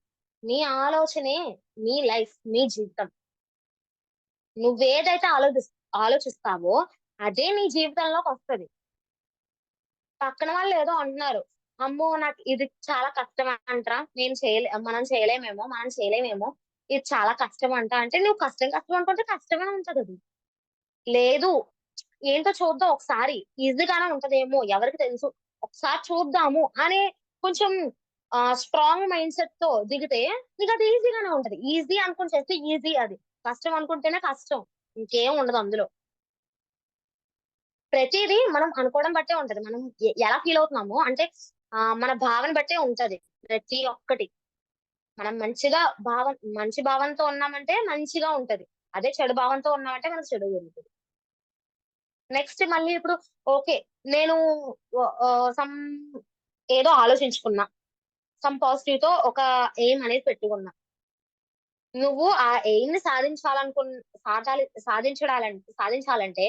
నీ ఆలోచనే నీ లైఫ్, నీ జీవితం. నువ్వేదైతే ఆలోచిస్తావో అదే నీ జీవితంలోకొస్తది. పక్కన వాళ్ళేదో అంటున్నారు. అమ్మో! నాకు ఇది చాలా కష్టమంట్రా. మనం చేయలేమేమో. ఇది చాలా కష్టమంట అంటే నువ్వు కష్టం అనుకుంటే కష్టమే ఉంటదది. లేదు ఏంటో చూద్దాం ఒకసారి. ఈజీగానే ఉంటదేమో ఎవరికి తెలుసు. ఒకసారి చూద్దాము అనే కొంచెం స్ట్రాంగ్ మైండ్‌సెట్‌తో దిగితే నీకది ఈజీగానే ఉంటది. ఈజీ అనుకుని చేస్తే ఈజీ అది. కష్టం అనుకుంటేనే కష్టం. ఇంకేం ఉండదు అందులో. ప్రతిదీ మనం అనుకోవడం బట్టే ఉంటది. మనం ఎలా ఫీల్ అవుతున్నామో అంటే మన భావన బట్టే ఉంటది ప్రతి ఒక్కటి. మనం మంచి భావంతో ఉన్నామంటే మంచిగా ఉంటది. అదే చెడు భావంతో ఉన్నామంటే మనకు చెడు జరుగుతది. నెక్స్ట్ మళ్ళీ ఇప్పుడు ఓకే. నేను సమ్ ఏదో ఆలోచించుకున్నా. సమ్ పాజిటివ్‌తో ఒక ఎయిమ్ అనేది పెట్టుకున్నా. నువ్వు ఆ ఎయిమ్‌ని సాధించాలంటే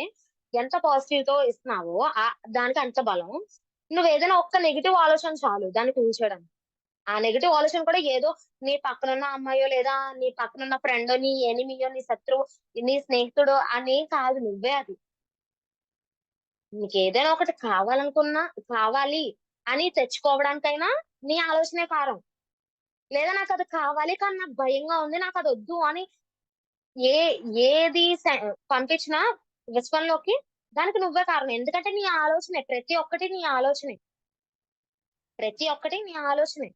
ఎంత పాజిటివ్‌తో ఇస్తున్నావో దానికి అంత బలం. నువ్వేదైనా ఒక్క నెగెటివ్ ఆలోచన చాలు దాన్ని కూల్చేయడానికి. ఆ నెగెటివ్ ఆలోచన కూడా ఏదో నీ పక్కనున్న అమ్మాయో, లేదా నీ పక్కనున్న ఫ్రెండో, నీ ఎనిమీయో, నీ శత్రువు, నీ స్నేహితుడో అని కాదు నువ్వే అది. నీకేదైనా ఒకటి కావాలి అని తెచ్చుకోవడానికైనా నీ ఆలోచనే కారణం. లేదా నాకది కావాలి కానీ నాకు భయంగా ఉంది. నాకదొద్దు అని ఏ ఏది పంపించినా విశ్వంలోకి దానికి నువ్వే కారణం. ఎందుకంటే నీ ఆలోచనే. ప్రతి ఒక్కటి నీ ఆలోచనే. ప్రతి ఒక్కటి నీ ఆలోచనే.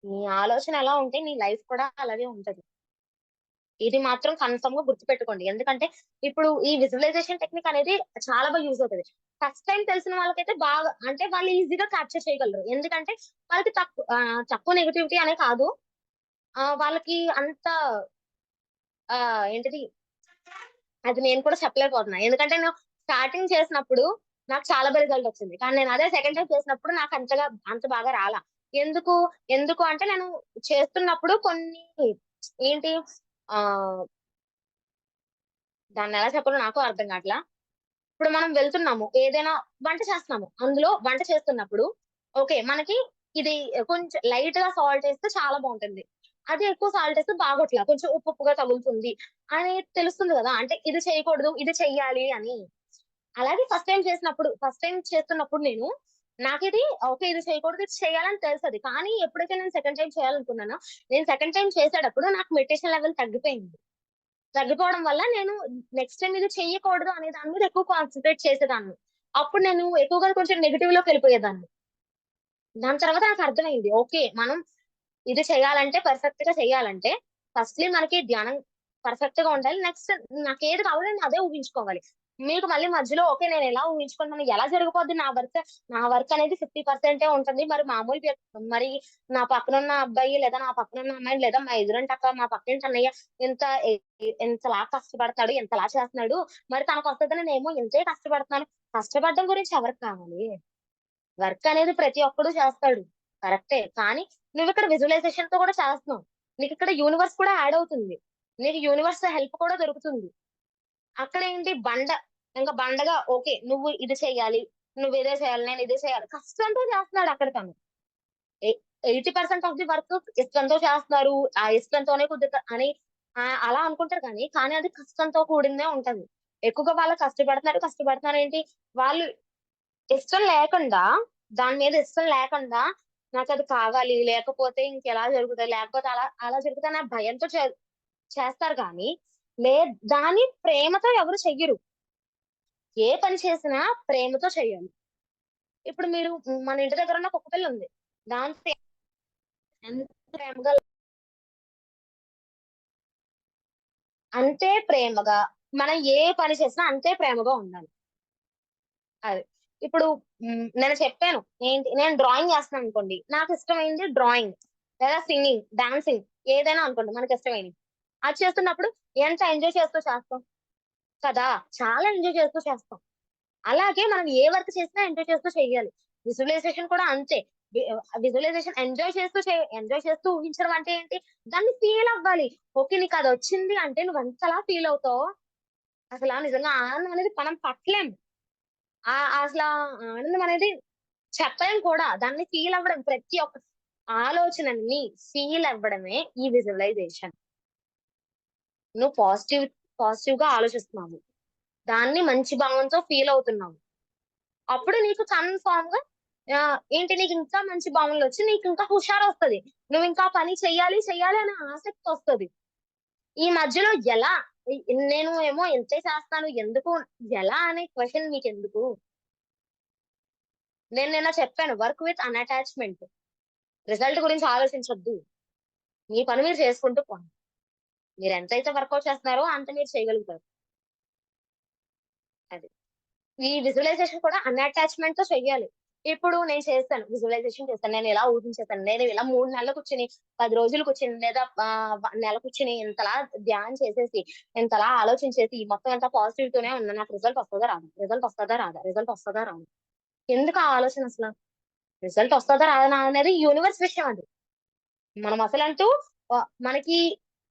నీ ఆలోచన ఎలా ఉంటే నీ లైఫ్ కూడా అలాగే ఉంటది. ఇది మాత్రం కన్ఫర్మ్‌గా గుర్తుపెట్టుకోండి. ఎందుకంటే ఇప్పుడు ఈ విజువలైజేషన్ టెక్నిక్ అనేది చాలా యూజ్ అవుతది. ఫస్ట్ టైమ్ తెలిసిన వాళ్ళకైతే బాగా అంటే వాళ్ళు ఈజీగా క్యాప్చర్ చేయగలరు. ఎందుకంటే వాళ్ళకి తక్కువ నెగటివిటీ అనే కాదు. వాళ్ళకి అంత ఏంటిది అది నేను కూడా చెప్పలేకపోతున్నా. ఎందుకంటే నేను స్టార్టింగ్ చేసినప్పుడు నాకు చాలా రిజల్ట్ వచ్చింది. కానీ నేను అదే సెకండ్ టైమ్ చేసినప్పుడు నాకు అంత బాగా రాలా. ఎందుకు? ఎందుకు అంటే నేను చేస్తున్నప్పుడు కొన్ని ఏంటి ఆహ్, దాన్నెలా చెప్పాలో నాకు అర్థం కాట్లా. ఇప్పుడు మనం వెళ్తున్నాము. ఏదైనా వంట చేస్తున్నాము. అందులో వంట చేస్తున్నప్పుడు ఓకే. మనకి ఇది కొంచెం లైట్‌గా సాల్ట్ ఏస్తే చాలా బావుంటుంది. అదే ఎక్కువ సాల్ట్ ఏస్తే బాగోట్ల. కొంచెం ఉప్పు ఉప్పుగా తగులుతుంది అని తెలుస్తుంది గదా! అంటే ఇది చేయకూడదు, ఇది చెయ్యాలి అని. అలాగే ఫస్ట్ టైమ్ చేస్తున్నప్పుడు నాకిది ఓకే. ఇది చేయకూడదు, ఇది చేయాలని తెలుసది. కానీ ఎప్పుడైతే నేను సెకండ్ టైమ్ చేయాలనుకున్నానో, నేను సెకండ్ టైమ్ చేసేటప్పుడు నాకు మెడిటేషన్ లెవెల్ తగ్గిపోయింది. తగ్గిపోవడం వల్ల నేను నెక్స్ట్ టైమ్ ఇది చెయ్యకూడదు అనే దాని మీద ఎక్కువ కాన్సంట్రేట్ చేసేదాన్ని. అప్పుడు నేను ఎక్కువగా కొంచెం నెగెటివ్‌లోకెళ్ళిపోయేదాన్ని. దాని తర్వాత నాకర్థమైంది. ఓకే. మనం ఇది పర్ఫెక్ట్‌గా చేయాలంటే ఫస్ట్‌లీ మనకి ధ్యానం పర్ఫెక్ట్‌గా ఉండాలి. నెక్స్ట్ నాకేది కావాలో నేను అదే ఊహించుకోవాలి. మీకు మళ్ళీ మధ్యలో ఓకే. నేనెలా ఊహించుకుంటున్నాను, ఎలా జరిగిపోద్ది నా వర్క్ అనేది 50% ఉంటుంది. మరి నా పక్కనున్న అబ్బాయి లేదా నా పక్కనున్న అమ్మాయిని లేదా మా ఎదురింటక్క, మా పక్కింటి అన్నయ్య ఇంత ఎ ఇంతలా కష్టపడతాడు, ఇంతలా చేస్తున్నాడు. మరి తనకొస్తదని నేనేమో ఇంతే కష్టపడుతున్నాను. కష్టపడడం గురించి ఎవరికి కావాలి? వర్క్ అనేది ప్రతి ఒక్కడు చేస్తాడు. కరెక్టే. కానీ నువ్విక్కడ విజువలైజేషన్‌తో కూడా చేస్తున్నావు. నీకిక్కడ యూనివర్స్ కూడా యాడ్ అవుతుంది. నీకు యూనివర్స్ హెల్ప్ కూడా దొరుకుతుంది. అక్కడేంటి బండగా ఓకే. నువ్వు ఇది చెయ్యాలి. నువ్విదే చేయాలి. నేనిదే చేయాలి. కష్టంతో చేస్తున్నాడు అక్కడ తను. ఎ 80% ఆఫ్ ది వర్క్ ఇష్టంతో చేస్తున్నారు. ఆ ఇష్టంతోనే అని అలా అనుకుంటారు కానీ అది కష్టంతో కూడిందే ఉంటది. ఎక్కువగా వాళ్ళు కష్టపడుతున్నారేంటి వాళ్ళు ఇష్టం లేకుండా, దాని మీద ఇష్టం లేకుండా నాకది కావాలి, లేకపోతే ఇంకెలా జరుగుతది, లేకపోతే అలా జరుగుతదనే భయంతో చేస్తారు గానీ, లే దాన్ని ప్రేమతో ఎవరు చెయ్యరు. ఏ పని చేసినా ప్రేమతో చేయాలి. ఇప్పుడు మీరు మన ఇంటి దగ్గర ఉన్న కుక్క పిల్లుంది. దాంతో ఎంత ప్రేమగా అంతే ప్రేమగా మనం ఏ పని చేసినా అంతే ప్రేమగా ఉండాలి. అది. ఇప్పుడు నేను చెప్పాను. నేను డ్రాయింగ్ చేస్తున్నాననుకోండి. నాకిష్టమైంది డ్రాయింగ్ లేదా సింగింగ్, డాన్సింగ్ ఏదైనా అనుకోండి మనకిష్టమైనయి. అది చేస్తున్నప్పుడు ఎంత ఎంజాయ్ చేస్తూ చేస్తాం కదా! చాలా ఎంజాయ్ చేస్తూ చేస్తాం. అలాగే మనం ఏ వర్క్ చేసినా ఎంజాయ్ చేస్తూ చెయ్యాలి. విజువలైజేషన్ కూడా అంతే. విజువలైజేషన్ ఎంజాయ్ చేస్తూ ఊహించడం అంటే ఏంటి? దాన్ని ఫీల్ అవ్వాలి. ఓకే. నీకదొచ్చింది అంటే నువ్వెంతలా ఫీల్ అవుతావో నిజంగా ఆనందం అనేది మనం పట్టలేం. అసలా ఆనందం అనేది చెప్పలేం కూడా. దాన్ని ఫీల్ అవ్వడం ప్రతి ఒక్క ఆలోచనని ఫీల్ అవ్వడమే ఈ విజువలైజేషన్. నువ్వు పాజిటివ్‌గా ఆలోచిస్తున్నావు. దాన్ని మంచి భావంతో ఫీల్ అవుతున్నావు. అప్పుడు నీకు కన్ఫర్మ్‌గా నీకింకా మంచి భావనలొచ్చి నీకింకా హుషారొస్తది. నువ్వింకా పని చెయ్యాలి అనే ఆసక్తొస్తది. ఈ మధ్యలో ఎలా? నేను ఏమో ఇంతే చేస్తాను. ఎందుకు? ఎలా అనే క్వెషన్ మీకెందుకు? నేను నిన్న చెప్పాను. Work with అన్‌అటాచ్‌మెంట్. రిజల్ట్ గురించి ఆలోచించొద్దు. మీ పని మీరు చేసుకుంటూ పోండి. మీరు ఎంతైతే వర్కౌట్ చేస్తున్నారో అంత మీరు చేయగలుగుతారు. అది. ఈ విజువలైజేషన్ కూడా అన్‌అటాచ్‌మెంట్ తో చెయ్యాలి. ఇప్పుడు నేను చేస్తాను. విజువలైజేషన్ చేస్తాను. నేను ఇలా ఊహించేస్తాను. నేను ఇలా 3 నెలలు కూర్చొని, 10 రోజులు కూర్చొని లేదా నెల కూర్చొని ఇంతలా ధ్యానం చేసేసి, ఇంతలా ఆలోచించేసి ఈ మొత్తం అంతా పాజిటివ్ తోనే ఉన్నా. నాకు రిజల్ట్ వస్తదా రాదా? రిజల్ట్ వస్తదా రాదా? రిజల్ట్ వస్తదా రాదా? ఎందుకు ఆ ఆలోచన అసల? రిజల్ట్ వస్తదా రాదా అనేది యూనివర్స్ విషయం అది. మనం అసలంటూ మనకి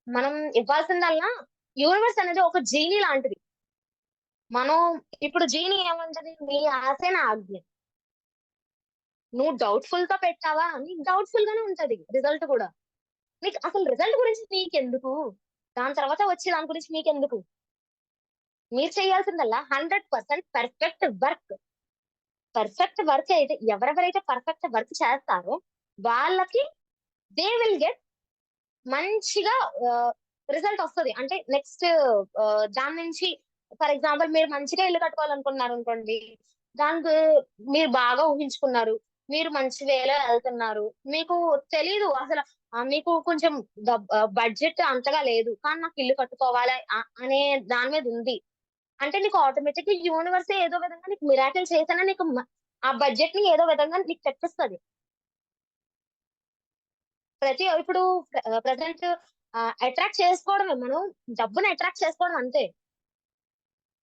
మనం ఇవ్వాల్సిందల్లా యూనివర్స్ అనేది ఒక జీనీ లాంటిది. మనం ఇప్పుడు జీనీ ఏమంటది? నీ ఆశే నా ఆజ్ఞ. నువ్వు డౌట్‌ఫుల్ తో పెట్టావా? నీకు డౌట్‌ఫుల్ గానే ఉంటది రిజల్ట్ కూడా. నీకు అసలు రిజల్ట్ గురించి నీకెందుకు? దాని తర్వాత వచ్చే దాని గురించి మీకెందుకు? మీరు చేయాల్సిందల్లా 100% పర్ఫెక్ట్ వర్క్. పర్ఫెక్ట్ వర్క్ అయితే ఎవరెవరైతే పర్ఫెక్ట్ వర్క్ చేస్తారో వాళ్ళకి దే విల్ గెట్ మంచిగా రిజల్ట్ వస్తది. అంటే నెక్స్ట్ దాని నుంచి ఫర్ ఎగ్జాంపుల్ మీరు మంచిగా ఇల్లు కట్టుకోవాలనుకున్నారనుకోండి. దానికి మీరు బాగా ఊహించుకున్నారు. మీరు మంచి వేలో ఎళ్తున్నారు. మీకు తెలీదు అసల మీకు కొంచెం బడ్జెట్ అంతగా లేదు. కానీ నాకు ఇల్లు కట్టుకోవాలి అనే దాని మీద ఉంది. అంటే నీకు ఆటోమేటిక్‌గా యూనివర్సే ఏదో విధంగా నీకు మిరాకిల్ చేసైనా నీకు ఆ బడ్జెట్‌ని ఏదో విధంగా నీకు తెప్పిస్తది. ఇప్పుడు ప్రెజెంట్ అట్రాక్ట్ చేసుకోవడమే. మనం డబ్బుని అట్రాక్ట్ చేసుకోవడం అంతే.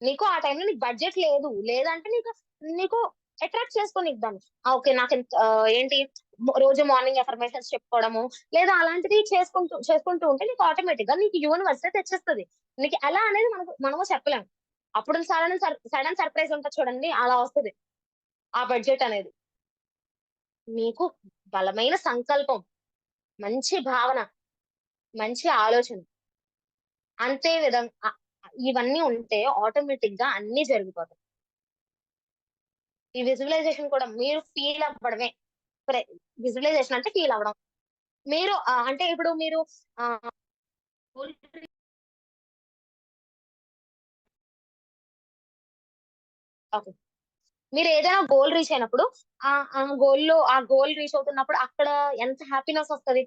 నీకు ఆ టైంలో నీకు బడ్జెట్ లేదు. లేదంటే నీకు అట్రాక్ట్ చేసుకోనీకు దాన్ని. ఓకే. ఏంటి రోజు మార్నింగ్ అఫర్మేషన్స్ చెప్పుకోవడము, లేదా అలాంటిది చేసుకుంటూ ఉంటే నీకు ఆటోమేటిక్‌గా నీకు యూనివర్సే తెచ్చేస్తది. నీకు ఎలా అనేది మనము చెప్పలేం. అప్పుడు సడెన్ సర్ప్రైజ్ ఉంటది చూడండి. అలా వస్తది. ఆ బడ్జెట్ అనేది. మీకు బలమైన సంకల్పం, మంచి భావన, మంచి ఆలోచన. అంతే ఇవన్నీ ఉంటే ఆటోమేటిక్‌గా అన్నీ జరిగిపోతాయి. ఈ విజువలైజేషన్ కూడా మీరు ఫీల్ అవ్వడమే. ప్రె విజువలైజేషన్ అంటే ఫీల్ అవ్వడం. మీరు అంటే ఇప్పుడు మీరు ఆహ్, ఓకే. మీరేదైనా గోల్ రీచ్ అయినప్పుడు ఆ గోల్ రీచ్ అవుతున్నప్పుడు అక్కడ ఎంత హ్యాపీనెస్ వస్తది.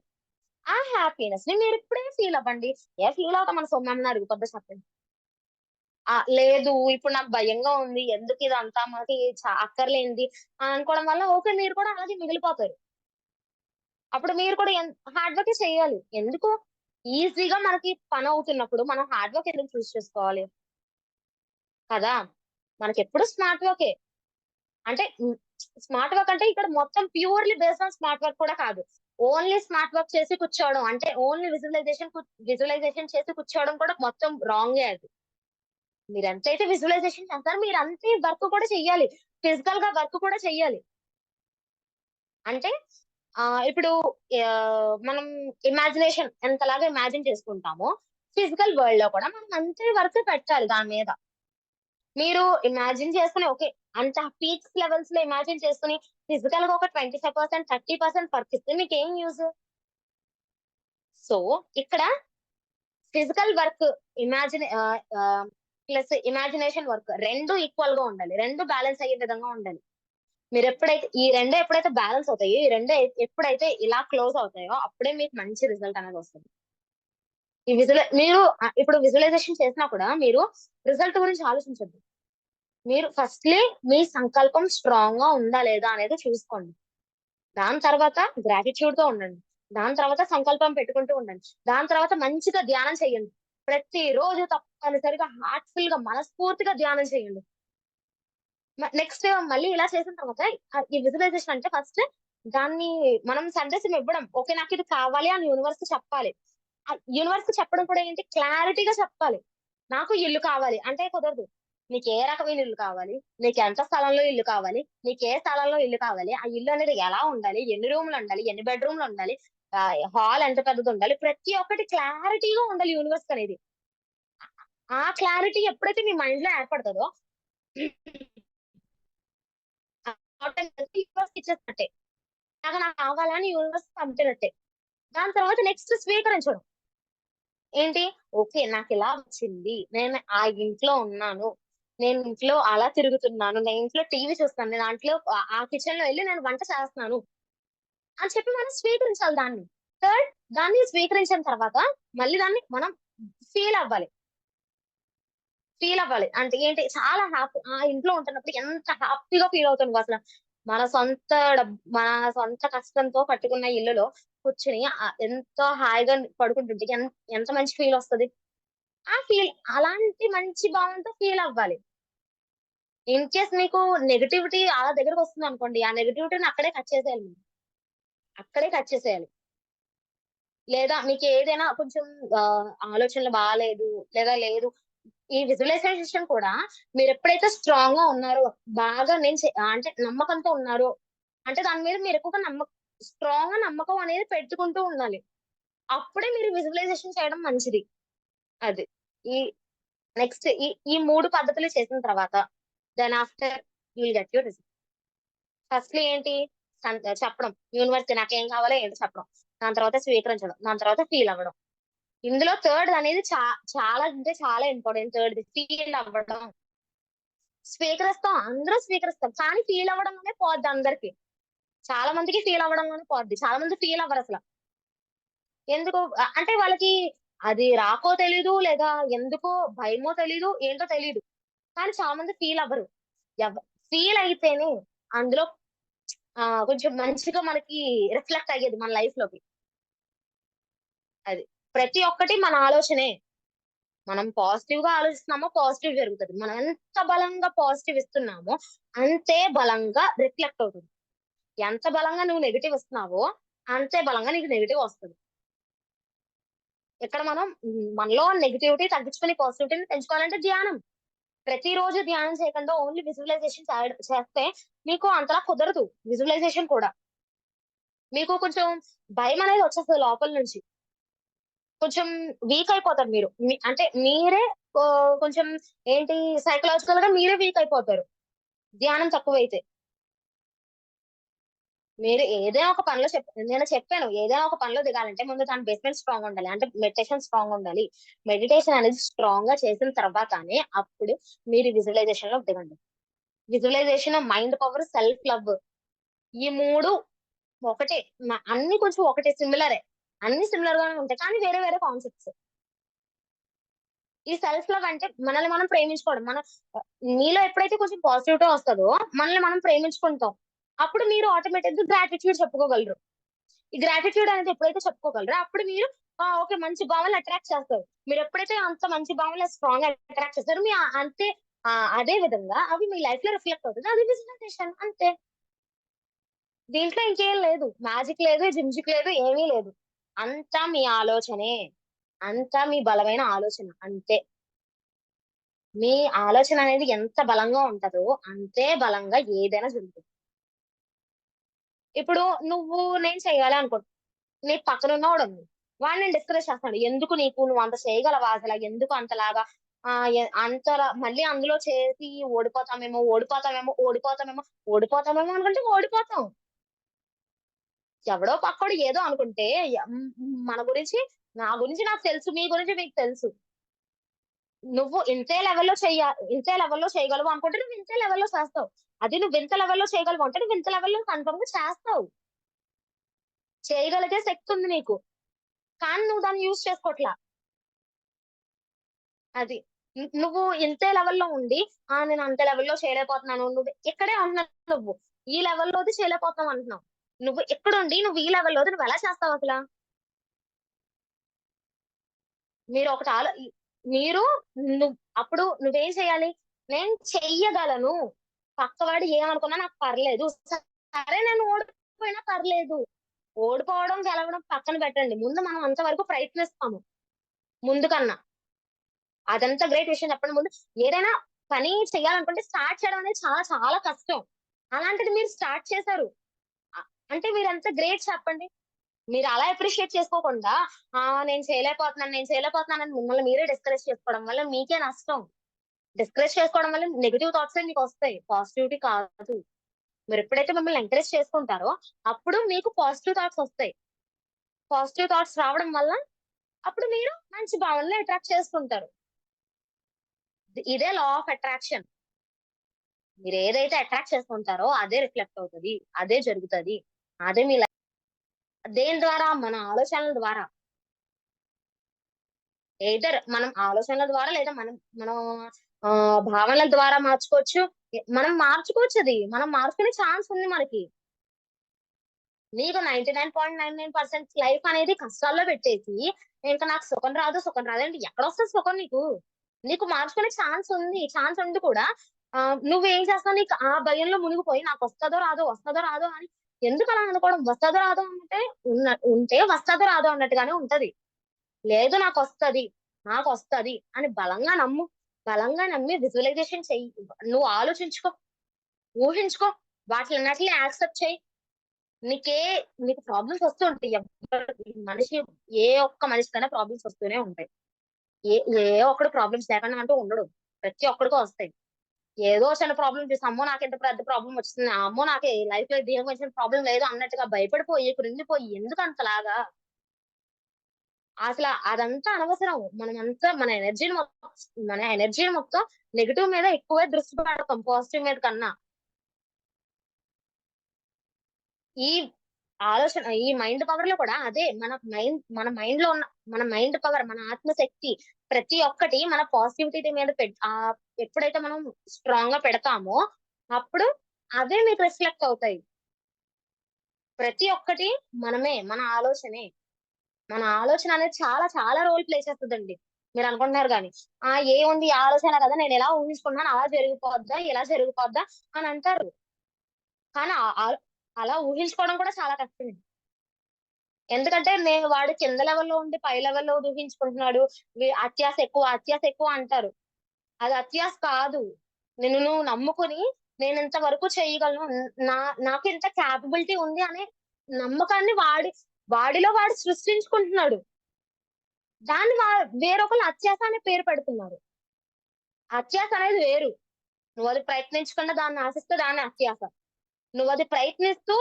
ఆ హ్యాపీనెస్‌ని మీరిప్పుడే ఫీల్ అవ్వండి. ఫీల్ అవుతా మన సొమ్మేమన్నా అరుగుతదా చెప్పండి. లేదు ఇప్పుడు నాకు భయంగా ఉంది. ఎందుకు ఇదంతా మనకి అక్కర్లేనిది అని అనుకోవడం వల్ల ఓకే. మీరు కూడా అలాగే మిగిలిపోతారు. అప్పుడు మీరు కూడా హార్డ్ వర్కే చేయాలి. ఎందుకు? ఈజీగా మనకి పనవుతున్నప్పుడు మనం హార్డ్ వర్క్ ఎందుకు చూజ్ చేసుకోవాలి? కదా! మనకెప్పుడు స్మార్ట్ వర్కే. అంటే స్మార్ట్ వర్క్ అంటే ఇక్కడ మొత్తం purely based on smart work కూడా కాదు. ఓన్లీ స్మార్ట్ వర్క్ చేసి కూర్చోవడం. అంటే ఓన్లీ విజువలైజేషన్ చేసి కూర్చోవడం కూడా మొత్తం రాంగే అది. మీరెంతైతే విజువలైజేషన్ చేస్తారో మీరంతే వర్క్ కూడా చెయ్యాలి. ఫిజికల్‌గా వర్క్ కూడా చెయ్యాలి. అంటే ఇప్పుడు మనం ఎంతలాగా ఇమాజిన్ చేసుకుంటామో, ఫిజికల్ వరల్డ్‌లో కూడా మనం అంతే వర్క్ పెట్టాలి దాని మీద. మీరు ఇమాజిన్ చేసుకొని ఓకే. అంత పీక్స్ లెవెల్స్‌లో ఇమాజిన్ చేసుకొని ఫిజికల్‌గా ఒక 25%, 30% వర్క్ ఇస్తే మీకేం యూజ్? సో, ఇక్కడ physical work plus imagination work 2 ఈక్వల్‌గా ఉండాలి. 2 బ్యాలెన్స్ అయ్యే విధంగా ఉండాలి. ఈ 2 ఎప్పుడైతే బ్యాలెన్స్ అవుతాయో, ఈ 2 ఎప్పుడైతే ఇలా క్లోజ్ అవుతాయో, అప్పుడే మీకు మంచి రిజల్ట్ అనేది వస్తది. మీరు ఇప్పుడు విజువలైజేషన్ చేసినా కూడా మీరు రిజల్ట్ గురించి ఆలోచించొద్దు. మీరు ఫస్ట్‌లీ మీ సంకల్పం స్ట్రాంగ్‌గా ఉందా లేదా అనేది చూసుకోండి. దాని తర్వాత గ్రాటిట్యూడ్‌తో ఉండండి. దాని తర్వాత సంకల్పం పెట్టుకుంటూ ఉండండి. దాని తర్వాత మంచిగా ధ్యానం చేయండి. ప్రతిరోజు తప్పనిసరిగా హార్ట్‌ఫుల్‌గా మనస్ఫూర్తిగా ధ్యానం చేయండి. నెక్స్ట్ మళ్ళీ ఇలా చేసిన తర్వాత ఈ విజువలైజేషన్ అంటే ఫస్ట్ దాన్ని మనం సందేశం ఇవ్వడం. ఓకే. నాకిది కావాలి అని యూనివర్స్‌కి చెప్పాలి. యూనివర్స్‌కి చెప్పడం కూడా ఏంటి క్లారిటీగా చెప్పాలి. నాకు ఇల్లు కావాలి అంటే కుదరదు. నీకే రకమైన ఇల్లు కావాలి? నీకెంత స్థలంలో ఇల్లు కావాలి? నీకే స్థలంలో ఇల్లు కావాలి? ఆ ఇల్లు అనేది ఎలా ఉండాలి? ఎన్ని రూములుండాలి? ఎన్ని బెడ్‌రూమ్‌లుండాలి? హాల్ ఎంత పెద్దదుండాలి? ప్రతి ఒక్కటి క్లారిటీగా ఉండాలి యూనివర్స్‌కనేది. ఆ క్లారిటీ ఎప్పుడైతే మీ మైండ్‌లో ఏర్పడతదో ఆటోమేటిక్‌గా యూనివర్స్‌కి ఇచ్చేసినట్టే. నాకు కావాలని యూనివర్స్‌కి పంపినట్టే. దాని తర్వాత నెక్స్ట్ స్వీకరించడం. ఏంటి? ఓకే. నాకిలా వచ్చింది. నేను ఆ ఇంట్లో ఉన్నాను. నేను ఇంట్లో అలా తిరుగుతున్నాను. నేను ఇంట్లో టీవీ చూస్తున్నాను. నేను దాంట్లో ఆ కిచెన్‌లో ఎళ్లి నేను వంట చేస్తున్నాను అని చెప్పి మనం స్వీకరించాలి దాన్ని. థర్డ్ దాన్ని స్వీకరించిన తర్వాత మళ్ళీ దాన్ని మనం ఫీల్ అవ్వాలి. ఫీల్ అవ్వాలి. అంటే ఏంటి చాలా హ్యాపీ ఆ ఇంట్లో ఉంటున్నప్పుడు ఎంత హ్యాపీగా ఫీల్ అవుతాం అసల. మన సొంత మన సొంత కష్టంతో కట్టుకున్న ఇల్లులో కూర్చొని ఎంతో హాయిగా పడుకుంటుంటే ఎంత మంచి ఫీల్ వస్తది. ఆ ఫీల్ అలాంటి మంచి భావనతో ఫీల్ అవ్వాలి. ఇన్‌కేస్ మీకు నెగటివిటీ అలా దగ్గరకొస్తుందనుకోండి, ఆ నెగటివిటీని అక్కడే కట్ చేసేయాలి మీరు. అక్కడే కట్ చేసేయాలి. లేదా మీకేదైనా కొంచెం ఆలోచనలు బాలేదు, లేదా లేదు ఈ విజువలైజేషన్ కూడా మీరెప్పుడైతే స్ట్రాంగ్‌గా ఉన్నారో, బాగా అంటే నమ్మకంతో ఉన్నారో, అంటే దాని మీద మీరు ఎక్కువగా స్ట్రాంగ్‌గా నమ్మకం అనేది పెట్టుకుంటూ ఉండాలి. అప్పుడే మీరు విజువలైజేషన్ చేయడం మంచిది. అది. ఈ నెక్స్ట్ ఈ 3 పద్ధతులు చేసిన తర్వాత then after you will get your result. Firstly ఏంటి చెప్పడం. యూనివర్స్‌కి నాకేం కావాలో ఏంటో చెప్పడం. దాని తర్వాత స్వీకరించడం. దాని తర్వాత ఫీల్ అవ్వడం. ఇందులో థర్డ్ అనేది చాలా అంటే చాలా ఇంపార్టెంట్. థర్డ్‌ది ఫీల్ అవ్వడం. స్వీకరిస్తాం. అందరూ స్వీకరిస్తాం. కానీ ఫీల్ అవ్వడంలోనే పోద్ది అందరికి. చాలా మందికి ఫీల్ అవ్వడంలోనే పోద్ది. చాలా మంది ఫీల్ అవ్వరసల. ఎందుకు అంటే వాళ్ళకి అది రాకో తెలీదు, లేదా ఎందుకో భయమో తెలీదు, ఏంటో తెలీదు. కానీ చాలా మంది ఫీల్ అవ్వరు. ఎవ్ ఫీల్ అయితేనే అందులో కొంచెం మంచిగా మనకి రిఫ్లెక్ట్ అయ్యేది మన లైఫ్‌లోకి. అది. ప్రతి ఒక్కటి మన ఆలోచనే. మనం పాజిటివ్‌గా ఆలోచిస్తున్నామో పాజిటివ్ జరుగుతది. మనం ఎంత బలంగా పాజిటివ్ ఇస్తున్నామో, అంతే బలంగా రిఫ్లెక్ట్ అవుతుంది. ఎంత బలంగా నువ్వు నెగెటివ్ ఇస్తున్నావో, అంతే బలంగా నీకు నెగెటివ్ వస్తది. ఇక్కడ మనం మనలో నెగటివిటీ తగ్గించుకొని పాజిటివిటీని పెంచుకోవాలంటే ధ్యానం. ప్రతిరోజు ధ్యానం చేయకుండా ఓన్లీ విజువలైజేషన్ చేస్తే మీకు అంతలా కుదరదు. విజువలైజేషన్ కూడా. మీకు కొంచెం భయమనేది వచ్చేస్తది లోపల నుంచి. కొంచెం వీక్ అయిపోతారు మీరు. అంటే మీరే కొంచెం ఏంటి సైకలాజికల్‌గా మీరే వీక్ అయిపోతారు. ధ్యానం తక్కువైతే. మీరు ఏదైనా ఒక పనిలో నేను చెప్పాను. ఏదైనా ఒక పనిలో దిగాలంటే ముందు దాని బేస్‌మెంట్ స్ట్రాంగ్ ఉండాలి. అంటే మెడిటేషన్ స్ట్రాంగ్ ఉండాలి. మెడిటేషన్ అనేది స్ట్రాంగ్‌గా చేసిన తర్వాతనే అప్పుడు మీరు విజువలైజేషన్‌లోకి దిగండి. Visualisation, mind power, self love ఈ 3 ఒకటే. అన్ని కొంచెం ఒకటే సిమిలరే. అన్ని సిమిలర్ గానే ఉంటాయి. కానీ వేరే వేరే కాన్సెప్ట్స్. ఈ సెల్ఫ్ లవ్ అంటే మనల్ని మనం ప్రేమించుకోవడం. మీలో ఎప్పుడైతే కొంచెం పాజిటివిటీ వస్తదో మనల్ని మనం ప్రేమించుకుంటాం. అప్పుడు మీరు ఆటోమేటిక్‌గా గ్రాటిట్యూడ్ చెప్పుకోగలరు. ఈ గ్రాటిట్యూడ్ అనేది ఎప్పుడైతే చెప్పుకోగలరో అప్పుడు మీరు ఓకే. మంచి భావనలు అట్రాక్ట్ చేస్తారు. మీరెప్పుడైతే అంత మంచి భావనలు స్ట్రాంగ్‌గా అట్రాక్ట్ చేస్తారో అంతే అదే విధంగా అవి మీ లైఫ్‌లో రిఫ్లెక్ట్ అవుతది. అది విజువలైజేషన్ అంతే. దీంట్లో ఇంకేం లేదు. మ్యాజిక్ లేదు, జిమ్జిక్ లేదు, ఏమీ లేదు. అంతా మీ ఆలోచనే. అంతా మీ బలమైన ఆలోచన అంతే. మీ ఆలోచన అనేది ఎంత బలంగా ఉంటదో అంతే బలంగా ఏదైనా జరుగుతుంది. ఇప్పుడు నేను చేయాలి అనుకో నీ పక్కనున్నోడుండు. వాడు నేను డిస్కరేజ్ చేస్తాడు. ఎందుకు నీకు నువ్వంత చేయగలవా అసల? ఎందుకు అంతలాగా అంతలా మళ్ళీ అందులో చేసి ఓడిపోతామేమో అనుకుంటే ఓడిపోతాం. ఎవడో పక్కోడు ఏదో అనుకుంటే మన గురించి నా గురించి నాకు తెలుసు. మీ గురించి మీకు తెలుసు. నువ్వు ఇంతే లెవెల్‌లో చేయగలవు అనుకుంటే నువ్వు ఇంతే లెవెల్‌లో చేస్తావు. అది నువ్వు ఇంత లెవెల్‌లో చేయగలవు అంటే నువ్వు ఇంత లెవెల్‌లో కన్ఫర్మ్‌గా చేస్తావు. చేయగలిగే శక్తి ఉంది నీకు. కానీ నువ్వు దాన్ని యూజ్ చేసుకోవట్లా. అది. నువ్వు ఇంతే లెవెల్‌లో ఉండి, నేను అంత లెవెల్‌లో చేయలేకపోతున్నాను. నువ్వు ఇక్కడే ఉంటున్నావు నువ్వు. ఈ లెవెల్‌లోది చేయలేకపోతున్నావు అంటున్నావు. నువ్వు ఇక్కడుండి నువ్వు ఈ లెవెల్‌లోది నువ్వెలా చేస్తావసల? మీరు ఒకటి ఆలో ఇ మీరు అప్పుడు నువ్వేం చేయాలి? నేను చెయ్యగలను. పక్కవాడు ఏమనుకున్నా నాకు పర్లేదు. సరే నేను ఓడిపోయినా పర్లేదు. ఓడిపోవడం, గెలవడం పక్కన పెట్టండి. ముందు మనం అంతవరకు ప్రయత్నిస్తాము. ముందు కన్నా. అదంతా గ్రేట్ విషయం చెప్పండి ముందు. ఏదైనా పని చేయాలనుకుంటే స్టార్ట్ చేయడం అనేది చాలా చాలా కష్టం. అలాంటిది మీరు స్టార్ట్ చేశారు. అ అంటే మీరెంత గ్రేట్ చెప్పండి. మీరు అలా అప్రిషియేట్ చేసుకోకుండా, నేను చేయలేకపోతున్నానని మిమ్మల్ని మీరే డిస్కరేజ్ చేసుకోవడం వల్ల మీకే నష్టం. డిస్కరేజ్ చేసుకోవడం వల్ల నెగెటివ్ థాట్సే మీకొస్తాయి. పాజిటివిటీ కాదు. మీరెప్పుడైతే మిమ్మల్ని ఎంకరేజ్ చేసుకుంటారో, అప్పుడు మీకు పాజిటివ్ థాట్స్ ఒస్తాయి. పాజిటివ్ థాట్స్ రావడం వల్ల అప్పుడు మీరు మంచి భావనలు అట్రాక్ట్ చేసుకుంటారు. ఇదే లా ఆఫ్ అట్రాక్షన్. మీరేదైతే అట్రాక్ట్ చేసుకుంటారో అదే రిఫ్లెక్ట్ అవుతది. అదే జరుగుతది. అదే మీ దేని ద్వారా? మన ఆలోచనల ద్వారా. ఎయిదర్ మనం ఆలోచనల ద్వారా లేదా మనం భావనల ద్వారా మార్చుకోవచ్చు. మనం మార్చుకోవచ్చు అది. మనం మార్చుకునే ఛాన్స్ ఉంది మనకి. నీకు 99.99% లైఫ్ అనేది కష్టాల్లో పెట్టేసి, ఇంక నాకు సుఖం రాదు, సుఖం రాదంటే ఎక్కడొస్తది సుఖం నీకు? నీకు మార్చుకునే ఛాన్స్ ఉంది. ఛాన్స్ ఉండి కూడా నువ్వేం చేస్తావు? నీకు ఆ భయంలో మునిగిపోయి నాకొస్తదో రాదో, వస్తదో రాదో అని ఎందుకలా అనుకోవడం? వస్తదో రాదో అంటే ఉంటే వస్తదో రాదో అన్నట్టుగానే ఉంటది. లేదు నాకొస్తది, నాకొస్తది అని బలంగా నమ్ము. బలంగా నమ్మి విజువలైజేషన్ చెయ్యి. నువ్వు ఆలోచించుకో, ఊహించుకో. వాటిలన్నిటిని యాక్సెప్ట్ చెయి. నీకే నీకు ప్రాబ్లమ్స్ వస్తూ ఉంటాయి. మనిషి ఏ ఒక్క మనిషికైనా ప్రాబ్లమ్స్ వస్తూనే ఉంటాయి. ఏ ఏ ఒక్కడు ప్రాబ్లమ్స్ లేకుండా అంటూ ఉండడు. ప్రతి ఒక్కడికి వస్తాయి. ఏదో చిన్న ప్రాబ్లమ్ చూసి అమ్మో! నాకింత పెద్ద ప్రాబ్లమ్ వచ్చింది. అమ్మో! నాకు లైఫ్‌లో దేనికి వచ్చిన ప్రాబ్లమ్ లేదు అన్నట్టుగా భయపడిపోయి, కృంగిపోయి ఎందుకంతలాగా? అసల అదంతా అనవసరం. మనమంతా మన ఎనర్జీని మొత్తం నెగెటివ్ మీద ఎక్కువే దృష్టి పెడతాం పాజిటివ్ మీద కన్నా. ఈ ఈ మైండ్ పవర్‌లో కూడా అదే మన మైండ్‌లో ఉన్న మన మైండ్ పవర్, మన ఆత్మశక్తి ప్రతి ఒక్కటి మన పాజిటివిటీ మీద ఎప్పుడైతే మనం స్ట్రాంగ్‌గా పెడతామో అప్పుడు అవే మీకు రిఫ్లెక్ట్ అవుతాయి. ప్రతి ఒక్కటి మన ఆలోచనే. మన ఆలోచన అనేది చాలా చాలా రోల్ ప్లే చేస్తదండి. మీరనుకుంటున్నారు గాని. ఏముంది ఆలోచన కదా! నేనెలా ఊహించుకున్నాను అలా జరిగిపోద్దా, ఇలా జరిగిపోద్దా అని అంటారు. కానీ అలా ఊహించుకోవడం కూడా చాలా కష్టమే. ఎందుకంటే వాడు కింద లెవెల్‌లో ఉండి పై లెవెల్‌లో ఊహించుకుంటున్నాడు. అత్యాస ఎక్కువ అంటారు. అది అత్యాస కాదు. నువ్వు నమ్ముకొని నేనింత వరకు చేయగలను. నా నాకు ఇంత కేపబిలిటీ ఉంది అనే నమ్మకాన్ని వాడిలో వాడు సృష్టించుకుంటున్నాడు. దాన్ని వేరొకళ్ళు అత్యాస అనే పేరు పెడుతున్నారు. అత్యాస అనేది వేరు. నువ్వది ప్రయత్నించకుండా దాన్ని ఆశిస్తే దాన్ని అత్యాస. నువ్వది ప్రయత్నిస్తూ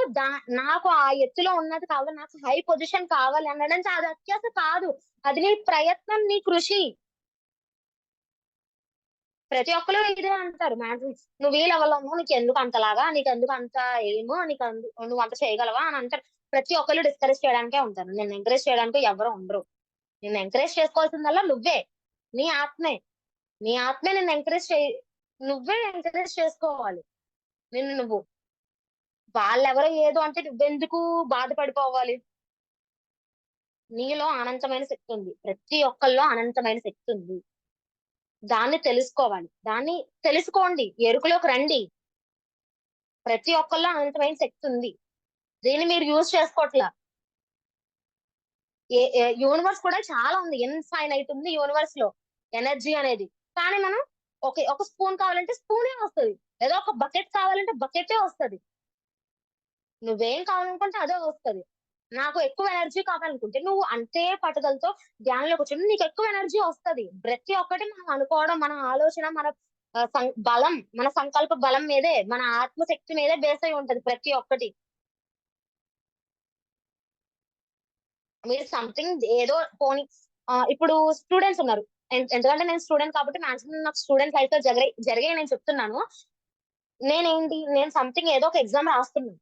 నాకు ఆ ఎత్తులో ఉన్నది కావాలి, నాకు హై పొజిషన్ కావాలి అనడం అది అత్యాస కాదు. అది నీ ప్రయత్నం, నీ కృషి. ప్రతి ఒక్కళ్ళు ఇదే అంటారు మాక్సిమం. "నువ్వు ఈ లెవెల్‌లో ఉన్నావు. నీకెందుకు అంతలాగా? నీకెందుకు అంత ఎయిము? నువ్వంత చేయగలవా?" అని అంటారు. ప్రతి ఒక్కళ్ళు డిస్కరేజ్ చేయడానికే ఉంటారు. నిన్ను ఎంకరేజ్ చేయడానికి ఎవ్వరు ఉండరు. నిన్ను ఎంకరేజ్ చేసుకోవాల్సిందల్లా నువ్వే. నీ ఆత్మే. నీ ఆత్మే నిన్ను ఎంకరేజ్ చెయ్ నువ్వే ఎంకరేజ్ చేసుకోవాలి. నిన్ను నువ్వు. వాళ్ళెవరో ఏదో అంటే నువ్వెందుకు బాధపడిపోవాలి? నీలో అనంతమైన శక్తుంది. ప్రతి ఒక్కళ్ళలో అనంతమైన శక్తుంది. దాన్ని తెలుసుకోవాలి. దాన్ని తెలుసుకోండి. ఎరుకలోకి రండి. ప్రతి ఒక్కళ్ళలో అనంతమైన శక్తుంది. దీన్ని మీరు యూజ్ చేసుకోవట్లా. యూనివర్స్ కూడా చాలా ఉంది. ఇన్‌ఫైనైట్ ఉంది యూనివర్స్‌లో ఎనర్జీ అనేది. కానీ మనం ఒక స్పూన్ కావాలంటే స్పూనే వస్తది. లేదా ఒక బకెట్ కావాలంటే బకెటే వస్తది. నువ్వేం కావాలనుకుంటే అదే వస్తది. నాకు ఎక్కువ ఎనర్జీ కావాలనుకుంటే నువ్వు అంతే పట్టుదలతో ధ్యానంలో కూర్చొని నీకెక్కువ ఎనర్జీ వస్తది. ప్రతి ఒక్కటి మనం అనుకోవడం, మన ఆలోచన, మన బలం, మన సంకల్ప బలం మీదే, మన ఆత్మశక్తి మీదే బేస్ అయి ఉంటది ప్రతి ఒక్కటి. మీరు సంథింగ్ ఏదో పోనీ ఇప్పుడు స్టూడెంట్స్ ఉన్నారు. ఎందుకంటే నేను స్టూడెంట్ కాబట్టి మాక్సిమం నాకు స్టూడెంట్ లైఫ్‌లో జరిగాయి నేను చెప్తున్నాను. నేను సంథింగ్ ఏదో ఒక ఎగ్జామ్ రాస్తున్నాను.